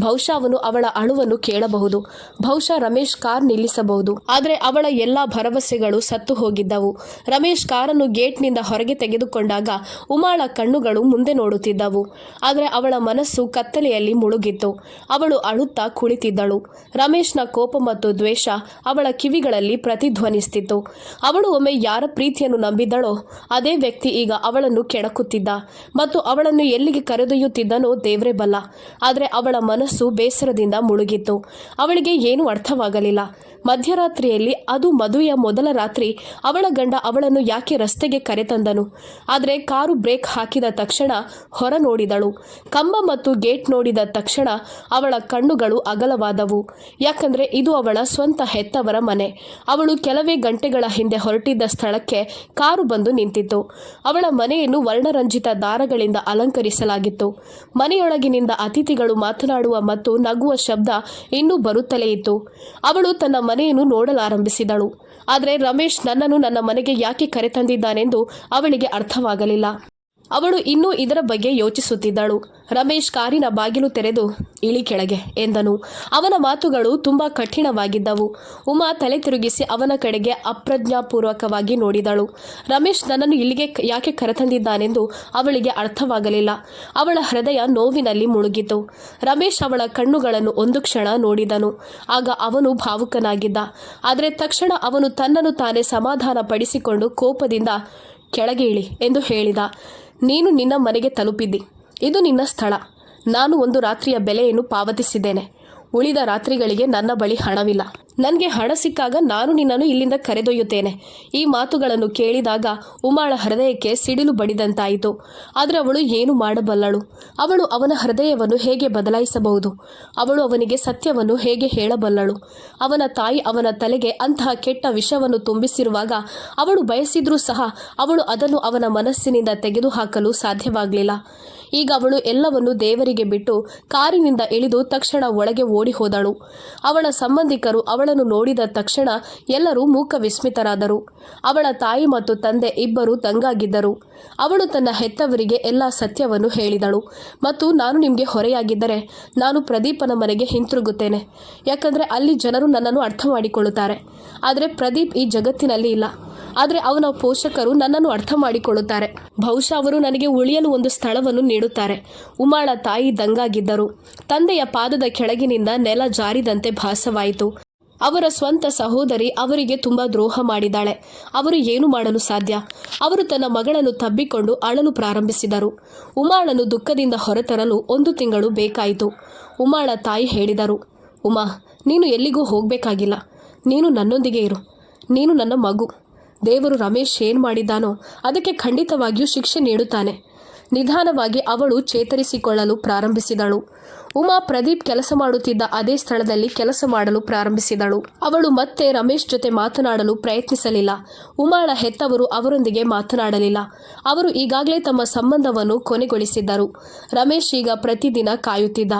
ಬಹುಶಃ ಅವನು ಅವಳ ಅಳುವನ್ನು ಕೇಳಬಹುದು. ಬಹುಶಃ ರಮೇಶ್ ಕಾರ್ ನಿಲ್ಲಿಸಬಹುದು. ಆದರೆ ಅವಳ ಎಲ್ಲಾ ಭರವಸೆಗಳು ಸತ್ತು ಹೋಗಿದ್ದವು. ರಮೇಶ್ ಕಾರನ್ನು ಗೇಟ್ನಿಂದ ಹೊರಗೆ ತೆಗೆದುಕೊಂಡಾಗ ಉಮಾಳ ಕಣ್ಣುಗಳು ಮುಂದೆ ನೋಡುತ್ತಿದ್ದವು. ಆದರೆ ಅವಳ ಮನಸ್ಸು ಕತ್ತಲೆಯಲ್ಲಿ ಮುಳುಗಿತ್ತು. ಅವಳು ಅಳುತ್ತಾ ಕುಳಿತಿದ್ದಳು. ರಮೇಶ್ನ ಕೋಪ ಮತ್ತು ದ್ವೇಷ ಅವಳ ಕಿವಿಗಳಲ್ಲಿ ಪ್ರತಿಧ್ವನಿಸುತ್ತಿತ್ತು. ಅವಳು ಒಮ್ಮೆ ಯಾರ ಪ್ರೀತಿಯನ್ನು ನಂಬಿದ್ದಳೋ ಅದೇ ವ್ಯಕ್ತಿ ಈಗ ಅವಳನ್ನು ಕೆಣಕುತ್ತಿದ್ದ ಮತ್ತು ಅವಳನ್ನು ಎಲ್ಲಿಗೆ ಕರೆದೊಯ್ಯುತ್ತಿದ್ದನೋ ದೇವರೇ ಬಲ್ಲ. ಆದರೆ ಅವಳ ಮನಸ್ಸು ಬೇಸರದಿಂದ ಮುಳುಗಿತ್ತು. ಅವಳಿಗೆ ಏನೂ ಅರ್ಥವಾಗಲಿಲ್ಲ. ಮಧ್ಯರಾತ್ರಿಯಲ್ಲಿ, ಅದು ಮದುವೆಯ ಮೊದಲ ರಾತ್ರಿ, ಅವಳ ಗಂಡ ಅವಳನ್ನು ಯಾಕೆ ರಸ್ತೆಗೆ ಕರೆತಂದನು? ಆದರೆ ಕಾರು ಬ್ರೇಕ್ ಹಾಕಿದ ತಕ್ಷಣ ಹೊರ ನೋಡಿದಳು. ಕಂಬ ಮತ್ತು ಗೇಟ್ ನೋಡಿದ ತಕ್ಷಣ ಅವಳ ಕಣ್ಣುಗಳು ಅಗಲವಾದವು. ಯಾಕಂದರೆ ಇದು ಅವಳ ಸ್ವಂತ ಹೆತ್ತವರ ಮನೆ. ಅವಳು ಕೆಲವೇ ಗಂಟೆಗಳ ಹಿಂದೆ ಹೊರಟಿದ್ದ ಸ್ಥಳಕ್ಕೆ ಕಾರು ಬಂದು ನಿಂತಿತ್ತು. ಅವಳ ಮನೆಯನ್ನು ವರ್ಣರಂಜಿತ ದಾರಗಳಿಂದ ಅಲಂಕರಿಸಲಾಗಿತ್ತು. ಮನೆಯೊಳಗಿನಿಂದ ಅತಿಥಿಗಳು ಮಾತನಾಡುವ ಮತ್ತು ನಗುವ ಶಬ್ದ ಇನ್ನೂ ಬರುತ್ತಲೇ ಇತ್ತು. ಅವಳು ತನ್ನ ಮನೆಯನ್ನು ನೋಡಲಾರಂಭಿಸಿದಳು. ಆದರೆ ರಮೇಶ್ ನನ್ನನ್ನು ನನ್ನ ಮನೆಗೆ ಯಾಕೆ ಕರೆತಂದಿದ್ದಾನೆಂದು ಅವಳಿಗೆ ಅರ್ಥವಾಗಲಿಲ್ಲ. ಅವಳು ಇನ್ನೂ ಇದರ ಬಗ್ಗೆ ಯೋಚಿಸುತ್ತಿದ್ದಳು. ರಮೇಶ್ ಕಾರಿನ ಬಾಗಿಲು ತೆರೆದು ಇಳಿ ಕೆಳಗೆ ಎಂದನು. ಅವನ ಮಾತುಗಳು ತುಂಬ ಕಠಿಣವಾಗಿದ್ದವು. ಉಮಾ ತಲೆ ತಿರುಗಿಸಿ ಅವನ ಕಡೆಗೆ ಅಪ್ರಜ್ಞಾಪೂರ್ವಕವಾಗಿ ನೋಡಿದಳು. ರಮೇಶ್ ನನ್ನನ್ನು ಇಲ್ಲಿಗೆ ಯಾಕೆ ಕರೆತಂದಿದ್ದಾನೆಂದು ಅವಳಿಗೆ ಅರ್ಥವಾಗಲಿಲ್ಲ. ಅವಳ ಹೃದಯ ನೋವಿನಲ್ಲಿ ಮುಳುಗಿತು. ರಮೇಶ್ ಅವಳ ಕಣ್ಣುಗಳನ್ನು ಒಂದು ಕ್ಷಣ ನೋಡಿದನು. ಆಗ ಅವನು ಭಾವುಕನಾಗಿದ್ದ. ಆದರೆ ತಕ್ಷಣ ಅವನು ತನ್ನನ್ನು ತಾನೇ ಸಮಾಧಾನ ಪಡಿಸಿಕೊಂಡು ಕೋಪದಿಂದ ಕೆಳಗೆ ಇಳಿ ಎಂದು ಹೇಳಿದ. ನೀನು ನಿನ್ನ ಮನೆಗೆ ತಲುಪಿದ್ದಿ. ಇದು ನಿನ್ನ ಸ್ಥಳ. ನಾನು ಒಂದು ರಾತ್ರಿಯ ಬೆಲೆಯನ್ನು ಪಾವತಿಸಿದ್ದೇನೆ. ಉಳಿದ ರಾತ್ರಿಗಳಿಗೆ ನನ್ನ ಬಳಿ ಹಣವಿಲ್ಲ. ನನಗೆ ಹಣ ಸಿಕ್ಕಾಗ ನಾನು ನಿನ್ನನ್ನು ಇಲ್ಲಿಂದ ಕರೆದೊಯ್ಯುತ್ತೇನೆ. ಈ ಮಾತುಗಳನ್ನು ಕೇಳಿದಾಗ ಉಮಾಳ ಹೃದಯಕ್ಕೆ ಸಿಡಿಲು ಬಡಿದಂತಾಯಿತು. ಆದರೆ ಅವಳು ಏನು ಮಾಡಬಲ್ಲಳು? ಅವಳು ಅವನ ಹೃದಯವನ್ನು ಹೇಗೆ ಬದಲಾಯಿಸಬಹುದು? ಅವಳು ಅವನಿಗೆ ಸತ್ಯವನ್ನು ಹೇಗೆ ಹೇಳಬಲ್ಲಳು? ಅವನ ತಾಯಿ ಅವನ ತಲೆಗೆ ಅಂತಹ ಕೆಟ್ಟ ವಿಷವನ್ನು ತುಂಬಿಸಿರುವಾಗ ಅವಳು ಬಯಸಿದ್ರೂ ಸಹ ಅವಳು ಅದನ್ನು ಅವನ ಮನಸ್ಸಿನಿಂದ ತೆಗೆದುಹಾಕಲು ಸಾಧ್ಯವಾಗಲಿಲ್ಲ. ಈಗ ಅವಳು ಎಲ್ಲವನ್ನೂ ದೇವರಿಗೆ ಬಿಟ್ಟು ಕಾರಿನಿಂದ ಇಳಿದು ತಕ್ಷಣ ಒಳಗೆ ಓಡಿ ಹೋದಳು. ಅವಳ ಸಂಬಂಧಿಕರು ಅವಳನ್ನು ನೋಡಿದ ತಕ್ಷಣ ಎಲ್ಲರೂ ಮೂಕ ವಿಸ್ಮಿತರಾದರು. ಅವಳ ತಾಯಿ ಮತ್ತು ತಂದೆ ಇಬ್ಬರೂ ದಂಗಾಗಿದ್ದರು. ಅವಳು ತನ್ನ ಹೆತ್ತವರಿಗೆ ಎಲ್ಲ ಸತ್ಯವನ್ನು ಹೇಳಿದಳು ಮತ್ತು ನಾನು ನಿಮಗೆ ಹೊರೆಯಾಗಿದ್ದರೆ ನಾನು ಪ್ರದೀಪನ ಮನೆಗೆ ಹಿಂತಿರುಗುತ್ತೇನೆ. ಯಾಕಂದರೆ ಅಲ್ಲಿ ಜನರು ನನ್ನನ್ನು ಅರ್ಥ ಮಾಡಿಕೊಳ್ಳುತ್ತಾರೆ. ಆದರೆ ಪ್ರದೀಪ್ ಈ ಜಗತ್ತಿನಲ್ಲಿ ಇಲ್ಲ. ಆದರೆ ಅವನ ಪೋಷಕರು ನನ್ನನ್ನು ಅರ್ಥ ಮಾಡಿಕೊಳ್ಳುತ್ತಾರೆ. ಬಹುಶಃ ಅವರು ನನಗೆ ಉಳಿಯಲು ಒಂದು ಸ್ಥಳವನ್ನು ನೀಡುತ್ತಾರೆ. ಉಮಾಳ ತಾಯಿ ದಂಗಾಗಿದ್ದರು. ತಂದೆಯ ಪಾದದ ಕೆಳಗಿನಿಂದ ನೆಲ ಜಾರಿದಂತೆ ಭಾಸವಾಯಿತು. ಅವರ ಸ್ವಂತ ಸಹೋದರಿ ಅವರಿಗೆ ತುಂಬ ದ್ರೋಹ ಮಾಡಿದ್ದಾಳೆ. ಅವರು ಏನು ಮಾಡಲು ಸಾಧ್ಯ? ಅವರು ತನ್ನ ಮಗಳನ್ನು ತಬ್ಬಿಕೊಂಡು ಅಳಲು ಪ್ರಾರಂಭಿಸಿದರು. ಉಮಾಳನ್ನು ದುಃಖದಿಂದ ಹೊರತರಲು 1 ತಿಂಗಳು ಬೇಕಾಯಿತು. ಉಮಾಳ ತಾಯಿ ಹೇಳಿದರು, ಉಮಾ, ನೀನು ಎಲ್ಲಿಗೂ ಹೋಗಬೇಕಾಗಿಲ್ಲ. ನೀನು ನನ್ನೊಂದಿಗೆ ಇರು. ನೀನು ನನ್ನ ಮಗು. ದೇವರು ರಮೇಶ್ ಏನು ಮಾಡಿದ್ದಾನೋ ಅದಕ್ಕೆ ಖಂಡಿತವಾಗಿಯೂ ಶಿಕ್ಷೆ ನೀಡುತ್ತಾನೆ. ನಿಧಾನವಾಗಿ ಅವಳು ಚೇತರಿಸಿಕೊಳ್ಳಲು ಪ್ರಾರಂಭಿಸಿದಳು. ಉಮಾ ಪ್ರದೀಪ್ ಕೆಲಸ ಮಾಡುತ್ತಿದ್ದ ಅದೇ ಸ್ಥಳದಲ್ಲಿ ಕೆಲಸ ಮಾಡಲು ಪ್ರಾರಂಭಿಸಿದಳು. ಅವಳು ಮತ್ತೆ ರಮೇಶ್ ಜೊತೆ ಮಾತನಾಡಲು ಪ್ರಯತ್ನಿಸಲಿಲ್ಲ. ಉಮಾಳ ಹೆತ್ತವರು ಅವರೊಂದಿಗೆ ಮಾತನಾಡಲಿಲ್ಲ. ಅವರು ಈಗಾಗಲೇ ತಮ್ಮ ಸಂಬಂಧವನ್ನು ಕೊನೆಗೊಳಿಸಿದ್ದರು. ರಮೇಶ್ ಈಗ ಪ್ರತಿದಿನ ಕಾಯುತ್ತಿದ್ದ.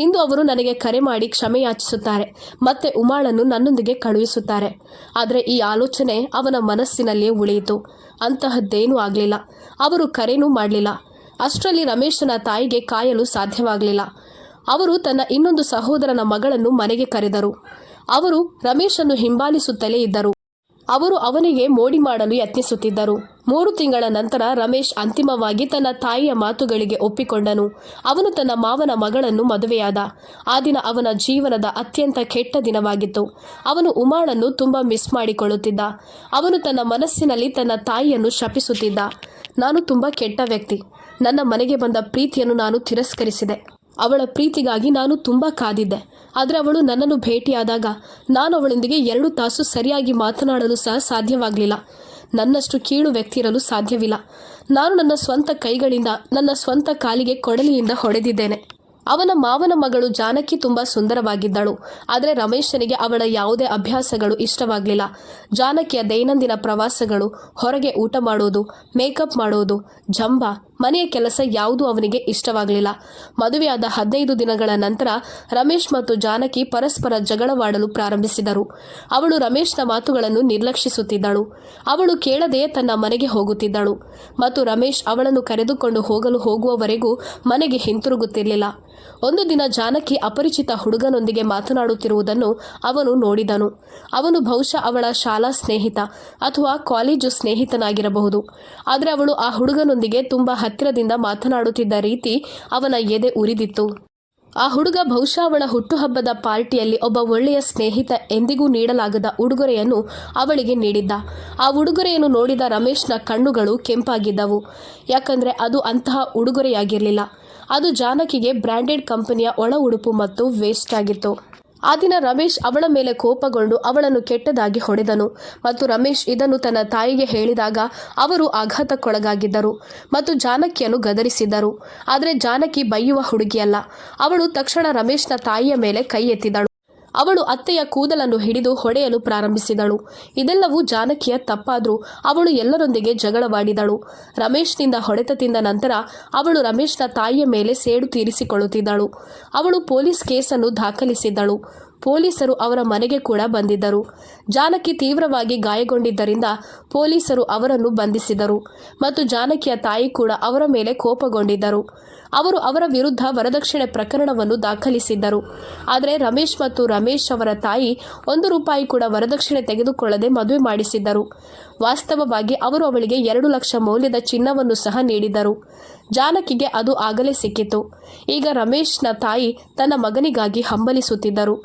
ಇಂದು ಅವರು ನನಗೆ ಕರೆ ಮಾಡಿ ಕ್ಷಮೆ ಯಾಚಿಸುತ್ತಾರೆ, ಮತ್ತೆ ಉಮಾಳನ್ನು ನನ್ನೊಂದಿಗೆ ಕಳುಹಿಸುತ್ತಾರೆ. ಆದರೆ ಈ ಆಲೋಚನೆ ಅವನ ಮನಸ್ಸಿನಲ್ಲಿಯೇ ಉಳಿಯಿತು. ಅಂತಹದ್ದೇನೂ ಆಗಲಿಲ್ಲ. ಅವರು ಕರೆನೂ ಮಾಡಲಿಲ್ಲ. ಅಷ್ಟರಲ್ಲಿ ರಮೇಶನ ತಾಯಿಗೆ ಕಾಯಲು ಸಾಧ್ಯವಾಗಲಿಲ್ಲ. ಅವರು ತನ್ನ ಇನ್ನೊಂದು ಸಹೋದರನ ಮಗಳನ್ನು ಮನೆಗೆ ಕರೆದರು. ಅವರು ರಮೇಶನ್ನು ಹಿಂಬಾಲಿಸುತ್ತಲೇ ಇದ್ದರು. ಅವರು ಅವನಿಗೆ ಮೋಡಿ ಮಾಡಲು ಯತ್ನಿಸುತ್ತಿದ್ದರು. 3 ತಿಂಗಳ ನಂತರ ರಮೇಶ್ ಅಂತಿಮವಾಗಿ ತನ್ನ ತಾಯಿಯ ಮಾತುಗಳಿಗೆ ಒಪ್ಪಿಕೊಂಡನು. ಅವನು ತನ್ನ ಮಾವನ ಮಗಳನ್ನು ಮದುವೆಯಾದ. ಆ ದಿನ ಅವನ ಜೀವನದ ಅತ್ಯಂತ ಕೆಟ್ಟ ದಿನವಾಗಿತ್ತು. ಅವನು ಉಮಾಳನ್ನು ತುಂಬ ಮಿಸ್ ಮಾಡಿಕೊಳ್ಳುತ್ತಿದ್ದ. ಅವನು ತನ್ನ ಮನಸ್ಸಿನಲ್ಲಿ ತನ್ನ ತಾಯಿಯನ್ನು ಶಪಿಸುತ್ತಿದ್ದ. ನಾನು ತುಂಬ ಕೆಟ್ಟ ವ್ಯಕ್ತಿ. ನನ್ನ ಮನೆಗೆ ಬಂದ ಪ್ರೀತಿಯನ್ನು ನಾನು ತಿರಸ್ಕರಿಸಿದೆ. ಅವಳ ಪ್ರೀತಿಗಾಗಿ ನಾನು ತುಂಬ ಕಾದಿದ್ದೆ. ಆದರೆ ಅವಳು ನನ್ನನ್ನು ಭೇಟಿಯಾದಾಗ ನಾನು ಅವಳೊಂದಿಗೆ 2 ತಾಸು ಸರಿಯಾಗಿ ಮಾತನಾಡಲು ಸಹ ಸಾಧ್ಯವಾಗಲಿಲ್ಲ. ನನ್ನಷ್ಟು ಕೀಳು ವ್ಯಕ್ತಿ ಇರಲು ಸಾಧ್ಯವಿಲ್ಲ. ನಾನು ನನ್ನ ಸ್ವಂತ ಕೈಗಳಿಂದ ನನ್ನ ಸ್ವಂತ ಕಾಲಿಗೆ ಕೊಡಲಿಯಿಂದ ಹೊಡೆದಿದ್ದೇನೆ. ಅವನ ಮಾವನ ಮಗಳು ಜಾನಕಿ ತುಂಬ ಸುಂದರವಾಗಿದ್ದಳು. ಆದರೆ ರಮೇಶನಿಗೆ ಅವಳ ಯಾವುದೇ ಅಭ್ಯಾಸಗಳು ಇಷ್ಟವಾಗಲಿಲ್ಲ. ಜಾನಕಿಯ ದೈನಂದಿನ ಪ್ರವಾಸಗಳು, ಹೊರಗೆ ಊಟ ಮಾಡೋದು, ಮೇಕಪ್ ಮಾಡೋದು, ಜಂಬ, ಮನೆಯ ಕೆಲಸ ಯಾವುದೂ ಅವನಿಗೆ ಇಷ್ಟವಾಗಲಿಲ್ಲ. ಮದುವೆಯಾದ 15 ದಿನಗಳ ನಂತರ ರಮೇಶ್ ಮತ್ತು ಜಾನಕಿ ಪರಸ್ಪರ ಜಗಳವಾಡಲು ಪ್ರಾರಂಭಿಸಿದರು. ಅವಳು ರಮೇಶ್ನ ಮಾತುಗಳನ್ನು ನಿರ್ಲಕ್ಷಿಸುತ್ತಿದ್ದಳು. ಅವಳು ಕೇಳದೆಯೇ ತನ್ನ ಮನೆಗೆ ಹೋಗುತ್ತಿದ್ದಳು ಮತ್ತು ರಮೇಶ್ ಅವಳನ್ನು ಕರೆದುಕೊಂಡು ಹೋಗುವವರೆಗೂ ಮನೆಗೆ ಹಿಂತಿರುಗುತ್ತಿರಲಿಲ್ಲ. ಒಂದು ದಿನ ಜಾನಕಿ ಅಪರಿಚಿತ ಹುಡುಗನೊಂದಿಗೆ ಮಾತನಾಡುತ್ತಿರುವುದನ್ನು ಅವನು ನೋಡಿದನು. ಅವನು ಬಹುಶಃ ಅವಳ ಶಾಲಾ ಸ್ನೇಹಿತ ಅಥವಾ ಕಾಲೇಜು ಸ್ನೇಹಿತನಾಗಿರಬಹುದು. ಆದರೆ ಅವಳು ಆ ಹುಡುಗನೊಂದಿಗೆ ತುಂಬ ಹತ್ತಿರದಿಂದ ಮಾತನಾಡುತ್ತಿದ್ದ ರೀತಿ ಅವನ ಎದೆ ಉರಿದಿತ್ತು. ಆ ಹುಡುಗ ಬಹುಶಃ ಅವಳ ಹುಟ್ಟುಹಬ್ಬದ ಪಾರ್ಟಿಯಲ್ಲಿ ಒಬ್ಬ ಒಳ್ಳೆಯ ಸ್ನೇಹಿತ ಎಂದಿಗೂ ನೀಡಲಾಗದ ಉಡುಗೊರೆಯನ್ನು ಅವಳಿಗೆ ನೀಡಿದ್ದ. ಆ ಉಡುಗೊರೆಯನ್ನು ನೋಡಿದ ರಮೇಶ್ನ ಕಣ್ಣುಗಳು ಕೆಂಪಾಗಿದ್ದವು. ಯಾಕಂದರೆ ಅದು ಅಂತಹ ಉಡುಗೊರೆಯಾಗಿರಲಿಲ್ಲ. ಅದು ಜಾನಕಿಗೆ ಬ್ರ್ಯಾಂಡೆಡ್ ಕಂಪನಿಯ ಒಳ ಉಡುಪು ಮತ್ತು ವೇಸ್ಟ್ ಆಗಿತ್ತು. ಆ ದಿನ ರಮೇಶ್ ಅವಳ ಮೇಲೆ ಕೋಪಗೊಂಡು ಅವಳನ್ನು ಕೆಟ್ಟದಾಗಿ ಹೊಡೆದನು ಮತ್ತು ರಮೇಶ್ ಇದನ್ನು ತನ್ನ ತಾಯಿಗೆ ಹೇಳಿದಾಗ ಅವರು ಆಘಾತಕ್ಕೊಳಗಾಗಿದ್ದರು ಮತ್ತು ಜಾನಕಿಯನ್ನು ಗದರಿಸಿದ್ದರು. ಆದರೆ ಜಾನಕಿ ಬೈಯುವ ಹುಡುಗಿಯಲ್ಲ. ಅವಳು ತಕ್ಷಣ ರಮೇಶ್ನ ತಾಯಿಯ ಮೇಲೆ ಕೈ ಎತ್ತಿದಳು. ಅವಳು ಅತ್ತೆಯ ಕೂದಲನ್ನು ಹಿಡಿದು ಹೊಡೆಯಲು ಪ್ರಾರಂಭಿಸಿದಳು. ಇದೆಲ್ಲವೂ ಜಾನಕಿಯ ತಪ್ಪಾದರೂ ಅವಳು ಎಲ್ಲರೊಂದಿಗೆ ಜಗಳವಾಡಿದಳು. ರಮೇಶ್ನಿಂದ ಹೊಡೆತ ತಿಂದ ನಂತರ ಅವಳು ರಮೇಶ್ನ ತಾಯಿಯ ಮೇಲೆ ಸೇಡು ತೀರಿಸಿಕೊಳ್ಳುತ್ತಿದ್ದಳು. ಅವಳು ಪೊಲೀಸ್ ಕೇಸನ್ನು ದಾಖಲಿಸಿದ್ದಳು. ಪೊಲೀಸರು ಅವರ ಮನೆಗೆ ಕೂಡ ಬಂದಿದ್ದರು. ಜಾನಕಿ ತೀವ್ರವಾಗಿ ಗಾಯಗೊಂಡಿದ್ದರಿಂದ ಪೊಲೀಸರು ಅವರನ್ನು ಬಂಧಿಸಿದರು ಮತ್ತು ಜಾನಕಿಯ ತಾಯಿ ಕೂಡ ಅವರ ಮೇಲೆ ಕೋಪಗೊಂಡಿದ್ದರು. ಅವರು ಅವರ ವಿರುದ್ಧ ವರದಕ್ಷಿಣೆ ಪ್ರಕರಣವನ್ನು ದಾಖಲಿಸಿದ್ದರು. ಆದರೆ ರಮೇಶ್ ಮತ್ತು ರಮೇಶ್ ಅವರ ತಾಯಿ 1 ರೂಪಾಯಿ ಕೂಡ ವರದಕ್ಷಿಣೆ ತೆಗೆದುಕೊಳ್ಳದೆ ಮದುವೆ ಮಾಡಿಸಿದ್ದರು. ವಾಸ್ತವವಾಗಿ ಅವರು ಅವಳಿಗೆ 2 ಲಕ್ಷ ಮೌಲ್ಯದ ಚಿನ್ನವನ್ನು ಸಹ ನೀಡಿದರು. ಜಾನಕಿಗೆ ಅದು ಆಗಲೇ ಸಿಕ್ಕಿತು. ಈಗ ರಮೇಶ್ನ ತಾಯಿ ತನ್ನ ಮಗನಿಗಾಗಿ ಹಂಬಲಿಸುತ್ತಿದ್ದರು.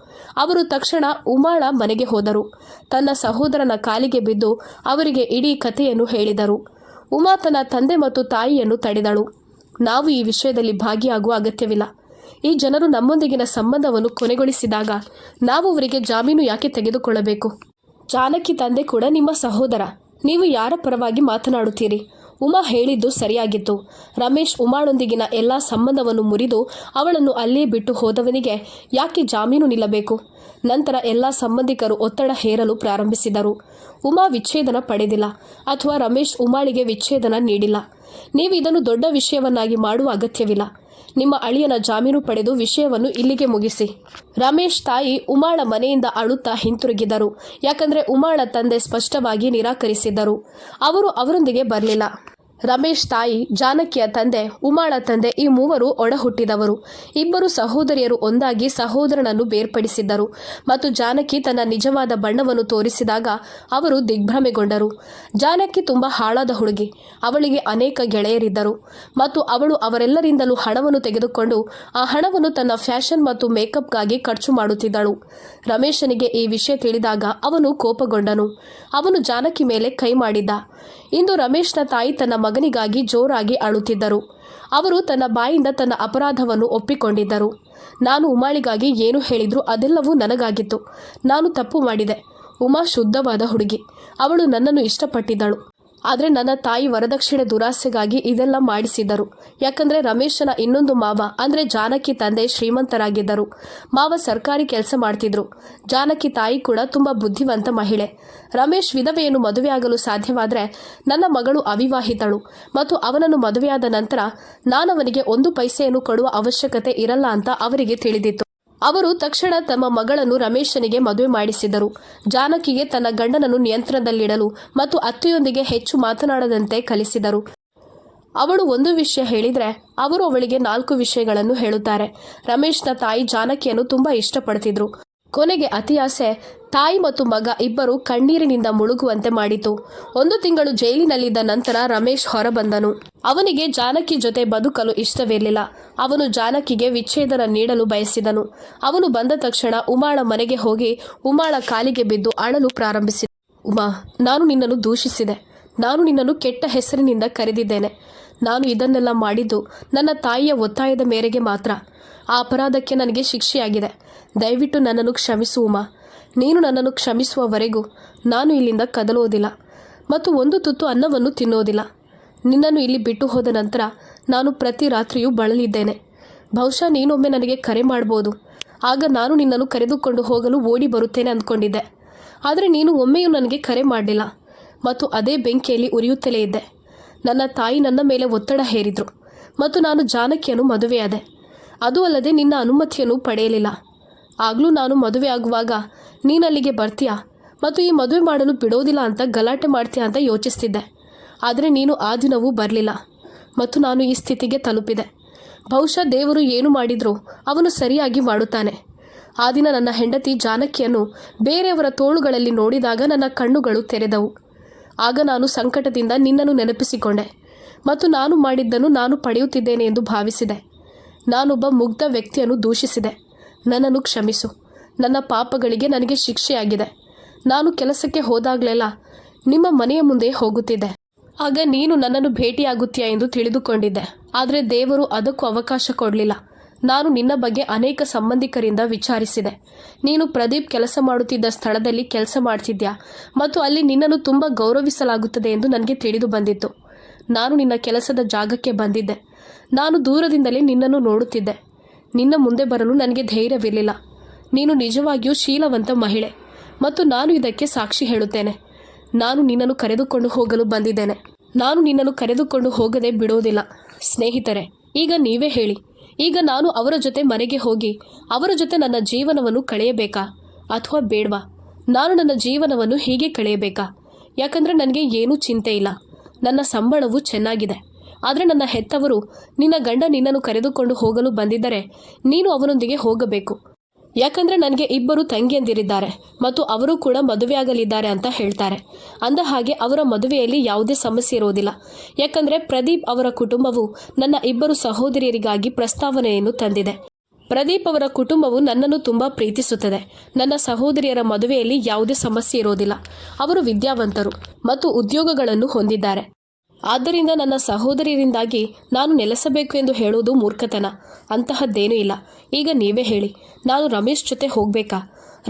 ಅವರು ತಕ್ಷಣ ಉಮಾಳ ಮನೆಗೆ ಹೋದರು. ತನ್ನ ಸಹೋದರನ ಕಾಲಿಗೆ ಬಿದ್ದು ಅವರಿಗೆ ಇಡೀ ಕಥೆಯನ್ನು ಹೇಳಿದರು. ಉಮಾ ತನ್ನ ತಂದೆ ಮತ್ತು ತಾಯಿಯನ್ನು ತಡೆದಳು. ನಾವು ಈ ವಿಷಯದಲ್ಲಿ ಭಾಗಿಯಾಗುವ ಅಗತ್ಯವಿಲ್ಲ. ಈ ಜನರು ನಮ್ಮೊಂದಿಗಿನ ಸಂಬಂಧವನ್ನು ಕೊನೆಗೊಳಿಸಿದಾಗ ನಾವು ಅವರಿಗೆ ಜಾಮೀನು ಯಾಕೆ ತೆಗೆದುಕೊಳ್ಳಬೇಕು? ಜಾನಕಿ ತಂದೆ ಕೂಡ ನಿಮ್ಮ ಸಹೋದರ. ನೀವು ಯಾರ ಪರವಾಗಿ ಮಾತನಾಡುತ್ತೀರಿ? ಉಮಾ ಹೇಳಿದ್ದು ಸರಿಯಾಗಿತ್ತು. ರಮೇಶ್ ಉಮಾಳೊಂದಿಗಿನ ಎಲ್ಲ ಸಂಬಂಧವನ್ನು ಮುರಿದು ಅವಳನ್ನು ಅಲ್ಲೇ ಬಿಟ್ಟು ಹೋದವನಿಗೆ ಯಾಕೆ ಜಾಮೀನು ನಿಲ್ಲಬೇಕು? ನಂತರ ಎಲ್ಲ ಸಂಬಂಧಿಕರು ಒತ್ತಡ ಹೇರಲು ಪ್ರಾರಂಭಿಸಿದರು. ಉಮಾ ವಿಚ್ಛೇದನ ಪಡೆದಿಲ್ಲ ಅಥವಾ ರಮೇಶ್ ಉಮಾಳಿಗೆ ವಿಚ್ಛೇದನ ನೀಡಿಲ್ಲ. ನೀವು ಇದನ್ನು ದೊಡ್ಡ ವಿಷಯವನ್ನಾಗಿ ಮಾಡುವ ಅಗತ್ಯವಿಲ್ಲ. ನಿಮ್ಮ ಅಳಿಯನ ಜಾಮೀನು ಪಡೆದು ವಿಷಯವನ್ನು ಇಲ್ಲಿಗೆ ಮುಗಿಸಿ. ರಮೇಶ್ ತಾಯಿ ಉಮಾಳ ಮನೆಯಿಂದ ಅಳುತ್ತಾ ಹಿಂತಿರುಗಿದರು. ಯಾಕಂದರೆ ಉಮಾಳ ತಂದೆ ಸ್ಪಷ್ಟವಾಗಿ ನಿರಾಕರಿಸಿದ್ದರು. ಅವರು ಅವರೊಂದಿಗೆ ಬರಲಿಲ್ಲ. ರಮೇಶ್ ತಾಯಿ, ಜಾನಕಿಯ ತಂದೆ, ಉಮಾಳ ತಂದೆ ಈ ಮೂವರು ಒಡ ಹುಟ್ಟಿದವರು. ಇಬ್ಬರು ಸಹೋದರಿಯರು ಒಂದಾಗಿ ಸಹೋದರನನ್ನು ಬೇರ್ಪಡಿಸಿದ್ದರು ಮತ್ತು ಜಾನಕಿ ತನ್ನ ನಿಜವಾದ ಬಣ್ಣವನ್ನು ತೋರಿಸಿದಾಗ ಅವರು ದಿಗ್ಭ್ರಮೆಗೊಂಡರು. ಜಾನಕಿ ತುಂಬ ಹಾಳಾದ ಹುಡುಗಿ. ಅವಳಿಗೆ ಅನೇಕ ಗೆಳೆಯರಿದ್ದರು ಮತ್ತು ಅವಳು ಅವರೆಲ್ಲರಿಂದಲೂ ಹಣವನ್ನು ತೆಗೆದುಕೊಂಡು ಆ ಹಣವನ್ನು ತನ್ನ ಫ್ಯಾಷನ್ ಮತ್ತು ಮೇಕಪ್ಗಾಗಿ ಖರ್ಚು ಮಾಡುತ್ತಿದ್ದಳು. ರಮೇಶನಿಗೆ ಈ ವಿಷಯ ತಿಳಿದಾಗ ಅವನು ಕೋಪಗೊಂಡನು. ಅವನು ಜಾನಕಿ ಮೇಲೆ ಕೈ ಮಾಡಿದ್ದ. ಇಂದು ರಮೇಶ್ನ ತಾಯಿ ತನ್ನ ಮಗನಿಗಾಗಿ ಜೋರಾಗಿ ಅಳುತ್ತಿದ್ದರು. ಅವರು ತನ್ನ ಬಾಯಿಂದ ತನ್ನ ಅಪರಾಧವನ್ನು ಒಪ್ಪಿಕೊಂಡಿದ್ದರು. ನಾನು ಉಮಾಳಿಗಾಗಿ ಏನು ಹೇಳಿದ್ರು ಅದೆಲ್ಲವೂ ನನಗಾಗಿತ್ತು. ನಾನು ತಪ್ಪು ಮಾಡಿದೆ. ಉಮಾ ಶುದ್ಧವಾದ ಹುಡುಗಿ. ಅವಳು ನನ್ನನ್ನು ಇಷ್ಟಪಟ್ಟಿದ್ದಳು. ಆದರೆ ನನ್ನ ತಾಯಿ ವರದಕ್ಷಿಣೆ ದುರಾಸೆಗಾಗಿ ಇದೆಲ್ಲ ಮಾಡಿಸಿದರು. ಯಾಕಂದರೆ ರಮೇಶನ ಇನ್ನೊಂದು ಮಾವ ಅಂದರೆ ಜಾನಕಿ ತಂದೆ ಶ್ರೀಮಂತರಾಗಿದ್ದರು. ಮಾವ ಸರ್ಕಾರಿ ಕೆಲಸ ಮಾಡ್ತಿದ್ರು. ಜಾನಕಿ ತಾಯಿ ಕೂಡ ತುಂಬ ಬುದ್ಧಿವಂತ ಮಹಿಳೆ. ರಮೇಶ್ ವಿಧವೆಯನ್ನು ಮದುವೆಯಾಗಲು ಸಾಧ್ಯವಾದರೆ ನನ್ನ ಮಗಳು ಅವಿವಾಹಿತಳು ಮತ್ತು ಅವನನ್ನು ಮದುವೆಯಾದ ನಂತರ ನಾನವನಿಗೆ 1 ಪೈಸೆಯನ್ನು ಕೊಡುವ ಅವಶ್ಯಕತೆ ಇರಲ್ಲ ಅಂತ ಅವರಿಗೆ ತಿಳಿದಿತ್ತು. ಅವರು ತಕ್ಷಣ ತಮ್ಮ ಮಗಳನ್ನು ರಮೇಶನಿಗೆ ಮದುವೆ ಮಾಡಿಸಿದರು. ಜಾನಕಿಗೆ ತನ್ನ ಗಂಡನನ್ನು ನಿಯಂತ್ರಣದಲ್ಲಿಡಲು ಮತ್ತು ಅತ್ತೆಯೊಂದಿಗೆ ಹೆಚ್ಚು ಮಾತನಾಡದಂತೆ ಕಲಿಸಿದರು. ಅವಳು ಒಂದು ವಿಷಯ ಹೇಳಿದರೆ ಅವರು ಅವಳಿಗೆ 4 ವಿಷಯಗಳನ್ನು ಹೇಳುತ್ತಾರೆ. ರಮೇಶ್ನ ತಾಯಿ ಜಾನಕಿಯನ್ನು ತುಂಬ ಇಷ್ಟಪಡ್ತಿದ್ರು. ಕೊನೆಗೆ ಅತಿಯಾಸೆ ತಾಯಿ ಮತ್ತು ಮಗ ಇಬ್ಬರು ಕಣ್ಣೀರಿನಿಂದ ಮುಳುಗುವಂತೆ ಮಾಡಿತು. 1 ತಿಂಗಳು ಜೈಲಿನಲ್ಲಿದ್ದ ನಂತರ ರಮೇಶ್ ಹೊರಬಂದನು. ಅವನಿಗೆ ಜಾನಕಿ ಜೊತೆ ಬದುಕಲು ಇಷ್ಟವಿರಲಿಲ್ಲ. ಅವನು ಜಾನಕಿಗೆ ವಿಚ್ಛೇದನ ನೀಡಲು ಬಯಸಿದನು. ಅವನು ಬಂದ ತಕ್ಷಣ ಉಮಾಳ ಮನೆಗೆ ಹೋಗಿ ಉಮಾಳ ಕಾಲಿಗೆ ಬಿದ್ದು ಅಳಲು ಪ್ರಾರಂಭಿಸಿದ. ಉಮಾ, ನಾನು ನಿನ್ನನ್ನು ದೂಷಿಸಿದೆ. ನಾನು ನಿನ್ನನ್ನು ಕೆಟ್ಟ ಹೆಸರಿನಿಂದ ಕರೆದಿದ್ದೇನೆ. ನಾನು ಇದನ್ನೆಲ್ಲ ಮಾಡಿದ್ದು ನನ್ನ ತಾಯಿಯ ಒತ್ತಾಯದ ಮೇರೆಗೆ ಮಾತ್ರ. ಆ ಅಪರಾಧಕ್ಕೆ ನನಗೆ ಶಿಕ್ಷೆಯಾಗಿದೆ. ದಯವಿಟ್ಟು ನನ್ನನ್ನು ಕ್ಷಮಿಸು ಉಮಾ. ನೀನು ನನ್ನನ್ನು ಕ್ಷಮಿಸುವವರೆಗೂ ನಾನು ಇಲ್ಲಿಂದ ಕದಲೋದಿಲ್ಲ ಮತ್ತು 1 ತುತ್ತು ಅನ್ನವನ್ನು ತಿನ್ನೋದಿಲ್ಲ. ನಿನ್ನನ್ನು ಇಲ್ಲಿ ಬಿಟ್ಟು ಹೋದ ನಂತರ ನಾನು ಪ್ರತಿ ರಾತ್ರಿಯೂ ಬಳಲಿದ್ದೇನೆ. ಬಹುಶಃ ನೀನೊಮ್ಮೆ ನನಗೆ ಕರೆ ಮಾಡ್ಬೋದು. ಆಗ ನಾನು ನಿನ್ನನ್ನು ಕರೆದುಕೊಂಡು ಹೋಗಲು ಓಡಿ ಬರುತ್ತೇನೆ ಅಂದ್ಕೊಂಡಿದ್ದೆ. ಆದರೆ ನೀನು ಒಮ್ಮೆಯೂ ನನಗೆ ಕರೆ ಮಾಡಲಿಲ್ಲ ಮತ್ತು ಅದೇ ಬೆಂಕಿಯಲ್ಲಿ ಉರಿಯುತ್ತಲೇ ಇದ್ದೆ. ನನ್ನ ತಾಯಿ ನನ್ನ ಮೇಲೆ ಒತ್ತಡ ಹೇರಿದರು ಮತ್ತು ನಾನು ಜಾನಕಿಯನ್ನು ಮದುವೆಯಾದೆ. ಅದು ಅಲ್ಲದೆ ನಿನ್ನ ಅನುಮತಿಯನ್ನು ಪಡೆಯಲಿಲ್ಲ. ಆಗಲೂ ನಾನು ಮದುವೆ ಆಗುವಾಗ ನೀನಲ್ಲಿಗೆ ಬರ್ತೀಯಾ ಮತ್ತು ಈ ಮದುವೆ ಮಾಡಲು ಬಿಡೋದಿಲ್ಲ ಅಂತ ಗಲಾಟೆ ಮಾಡ್ತೀಯಾ ಅಂತ ಯೋಚಿಸ್ತಿದ್ದೆ. ಆದರೆ ನೀನು ಆ ದಿನವೂ ಬರಲಿಲ್ಲ ಮತ್ತು ನಾನು ಈ ಸ್ಥಿತಿಗೆ ತಲುಪಿದೆ. ಬಹುಶಃ ದೇವರು ಏನು ಮಾಡಿದ್ರೂ ಅವನು ಸರಿಯಾಗಿ ಮಾಡುತ್ತಾನೆ. ಆ ದಿನ ನನ್ನ ಹೆಂಡತಿ ಜಾನಕಿಯನ್ನು ಬೇರೆಯವರ ತೋಳುಗಳಲ್ಲಿ ನೋಡಿದಾಗ ನನ್ನ ಕಣ್ಣುಗಳು ತೆರೆದವು. ಆಗ ನಾನು ಸಂಕಟದಿಂದ ನಿನ್ನನ್ನು ನೆನಪಿಸಿಕೊಂಡೆ ಮತ್ತು ನಾನು ಮಾಡಿದ್ದನ್ನು ನಾನು ಪಡೆಯುತ್ತಿದ್ದೇನೆ ಎಂದು ಭಾವಿಸಿದೆ. ನಾನೊಬ್ಬ ಮುಗ್ಧ ವ್ಯಕ್ತಿಯನ್ನು ದೂಷಿಸಿದೆ. ನನ್ನನ್ನು ಕ್ಷಮಿಸು. ನನ್ನ ಪಾಪಗಳಿಗೆ ನನಗೆ ಶಿಕ್ಷೆಯಾಗಿದೆ. ನಾನು ಕೆಲಸಕ್ಕೆ ಹೋದಾಗಲೆಲ್ಲ ನಿಮ್ಮ ಮನೆಯ ಮುಂದೆ ಹೋಗುತ್ತಿದ್ದೆ. ಆಗ ನೀನು ನನ್ನನ್ನು ಭೇಟಿಯಾಗುತ್ತೀಯಾ ಎಂದು ತಿಳಿದುಕೊಂಡಿದ್ದೆ. ಆದರೆ ದೇವರು ಅದಕ್ಕೂ ಅವಕಾಶ ಕೊಡಲಿಲ್ಲ. ನಾನು ನಿನ್ನ ಬಗ್ಗೆ ಅನೇಕ ಸಂಬಂಧಿಕರಿಂದ ವಿಚಾರಿಸಿದೆ. ನೀನು ಪ್ರದೀಪ್ ಕೆಲಸ ಮಾಡುತ್ತಿದ್ದ ಸ್ಥಳದಲ್ಲಿ ಕೆಲಸ ಮಾಡ್ತಿದ್ಯಾ ಮತ್ತು ಅಲ್ಲಿ ನಿನ್ನನ್ನು ತುಂಬ ಗೌರವಿಸಲಾಗುತ್ತದೆ ಎಂದು ನನಗೆ ತಿಳಿದು ಬಂದಿತ್ತು. ನಾನು ನಿನ್ನ ಕೆಲಸದ ಜಾಗಕ್ಕೆ ಬಂದಿದ್ದೆ. ನಾನು ದೂರದಿಂದಲೇ ನಿನ್ನನ್ನು ನೋಡುತ್ತಿದ್ದೆ. ನಿನ್ನ ಮುಂದೆ ಬರಲು ನನಗೆ ಧೈರ್ಯವಿರಲಿಲ್ಲ. ನೀನು ನಿಜವಾಗಿಯೂ ಶೀಲವಂತ ಮಹಿಳೆ ಮತ್ತು ನಾನು ಇದಕ್ಕೆ ಸಾಕ್ಷಿ ಹೇಳುತ್ತೇನೆ. ನಾನು ನಿನ್ನನ್ನು ಕರೆದುಕೊಂಡು ಹೋಗಲು ಬಂದಿದ್ದೇನೆ. ನಾನು ನಿನ್ನನ್ನು ಕರೆದುಕೊಂಡು ಹೋಗದೆ ಬಿಡುವುದಿಲ್ಲ. ಸ್ನೇಹಿತರೆ, ಈಗ ನೀವೇ ಹೇಳಿ, ಈಗ ನಾನು ಅವರ ಜೊತೆ ಮನೆಗೆ ಹೋಗಿ ಅವರ ಜೊತೆ ನನ್ನ ಜೀವನವನ್ನು ಕಳೆಯಬೇಕಾ ಅಥವಾ ಬೇಡವಾ? ನಾನು ನನ್ನ ಜೀವನವನ್ನು ಹೀಗೆ ಕಳೆಯಬೇಕಾ? ಯಾಕಂದರೆ ನನಗೆ ಏನೂ ಚಿಂತೆ ಇಲ್ಲ. ನನ್ನ ಸಂಬಳವು ಚೆನ್ನಾಗಿದೆ. ಆದರೆ ನನ್ನ ಹೆತ್ತವರು, ನಿನ್ನ ಗಂಡ ನಿನ್ನನ್ನು ಕರೆದುಕೊಂಡು ಹೋಗಲು ಬಂದಿದ್ದರೆ ನೀನು ಅವನೊಂದಿಗೆ ಹೋಗಬೇಕು. ಯಾಕಂದರೆ ನನಗೆ 2 ತಂಗಿಯಂದಿರಿದ್ದಾರೆ ಮತ್ತು ಅವರು ಕೂಡ ಮದುವೆಯಾಗಲಿದ್ದಾರೆ ಅಂತ ಹೇಳ್ತಾರೆ. ಅಂದ ಹಾಗೆ ಅವರ ಮದುವೆಯಲ್ಲಿ ಯಾವುದೇ ಸಮಸ್ಯೆ ಇರೋದಿಲ್ಲ. ಯಾಕಂದರೆ ಪ್ರದೀಪ್ ಅವರ ಕುಟುಂಬವು ನನ್ನ 2 ಸಹೋದರಿಯರಿಗಾಗಿ ಪ್ರಸ್ತಾವನೆಯನ್ನು ತಂದಿದೆ. ಪ್ರದೀಪ್ ಅವರ ಕುಟುಂಬವು ನನ್ನನ್ನು ತುಂಬ ಪ್ರೀತಿಸುತ್ತದೆ. ನನ್ನ ಸಹೋದರಿಯರ ಮದುವೆಯಲ್ಲಿ ಯಾವುದೇ ಸಮಸ್ಯೆ ಇರೋದಿಲ್ಲ. ಅವರು ವಿದ್ಯಾವಂತರು ಮತ್ತು ಉದ್ಯೋಗಗಳನ್ನು ಹೊಂದಿದ್ದಾರೆ. ಆದ್ದರಿಂದ ನನ್ನ ಸಹೋದರಿಯರಿಂದಾಗಿ ನಾನು ನೆಲೆಸಬೇಕು ಎಂದು ಹೇಳುವುದು ಮೂರ್ಖತನ. ಅಂತಹದ್ದೇನೂ ಇಲ್ಲ. ಈಗ ನೀವೇ ಹೇಳಿ, ನಾನು ರಮೇಶ್ ಜೊತೆ ಹೋಗಬೇಕಾ?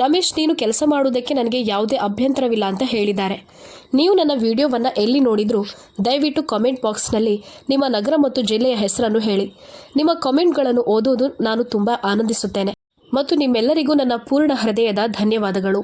ರಮೇಶ್, ನೀನು ಕೆಲಸ ಮಾಡುವುದಕ್ಕೆ ನನಗೆ ಯಾವುದೇ ಅಭ್ಯಂತರವಿಲ್ಲ ಅಂತ ಹೇಳಿದ್ದಾರೆ. ನೀವು ನನ್ನ ವಿಡಿಯೋವನ್ನು ಎಲ್ಲಿ ನೋಡಿದರೂ ದಯವಿಟ್ಟು ಕಾಮೆಂಟ್ ಬಾಕ್ಸ್ನಲ್ಲಿ ನಿಮ್ಮ ನಗರ ಮತ್ತು ಜಿಲ್ಲೆಯ ಹೆಸರನ್ನು ಹೇಳಿ. ನಿಮ್ಮ ಕಾಮೆಂಟ್ಗಳನ್ನು ಓದೋದು ನಾನು ತುಂಬ ಆನಂದಿಸುತ್ತೇನೆ ಮತ್ತು ನಿಮ್ಮೆಲ್ಲರಿಗೂ ನನ್ನ ಪೂರ್ಣ ಹೃದಯದ ಧನ್ಯವಾದಗಳು.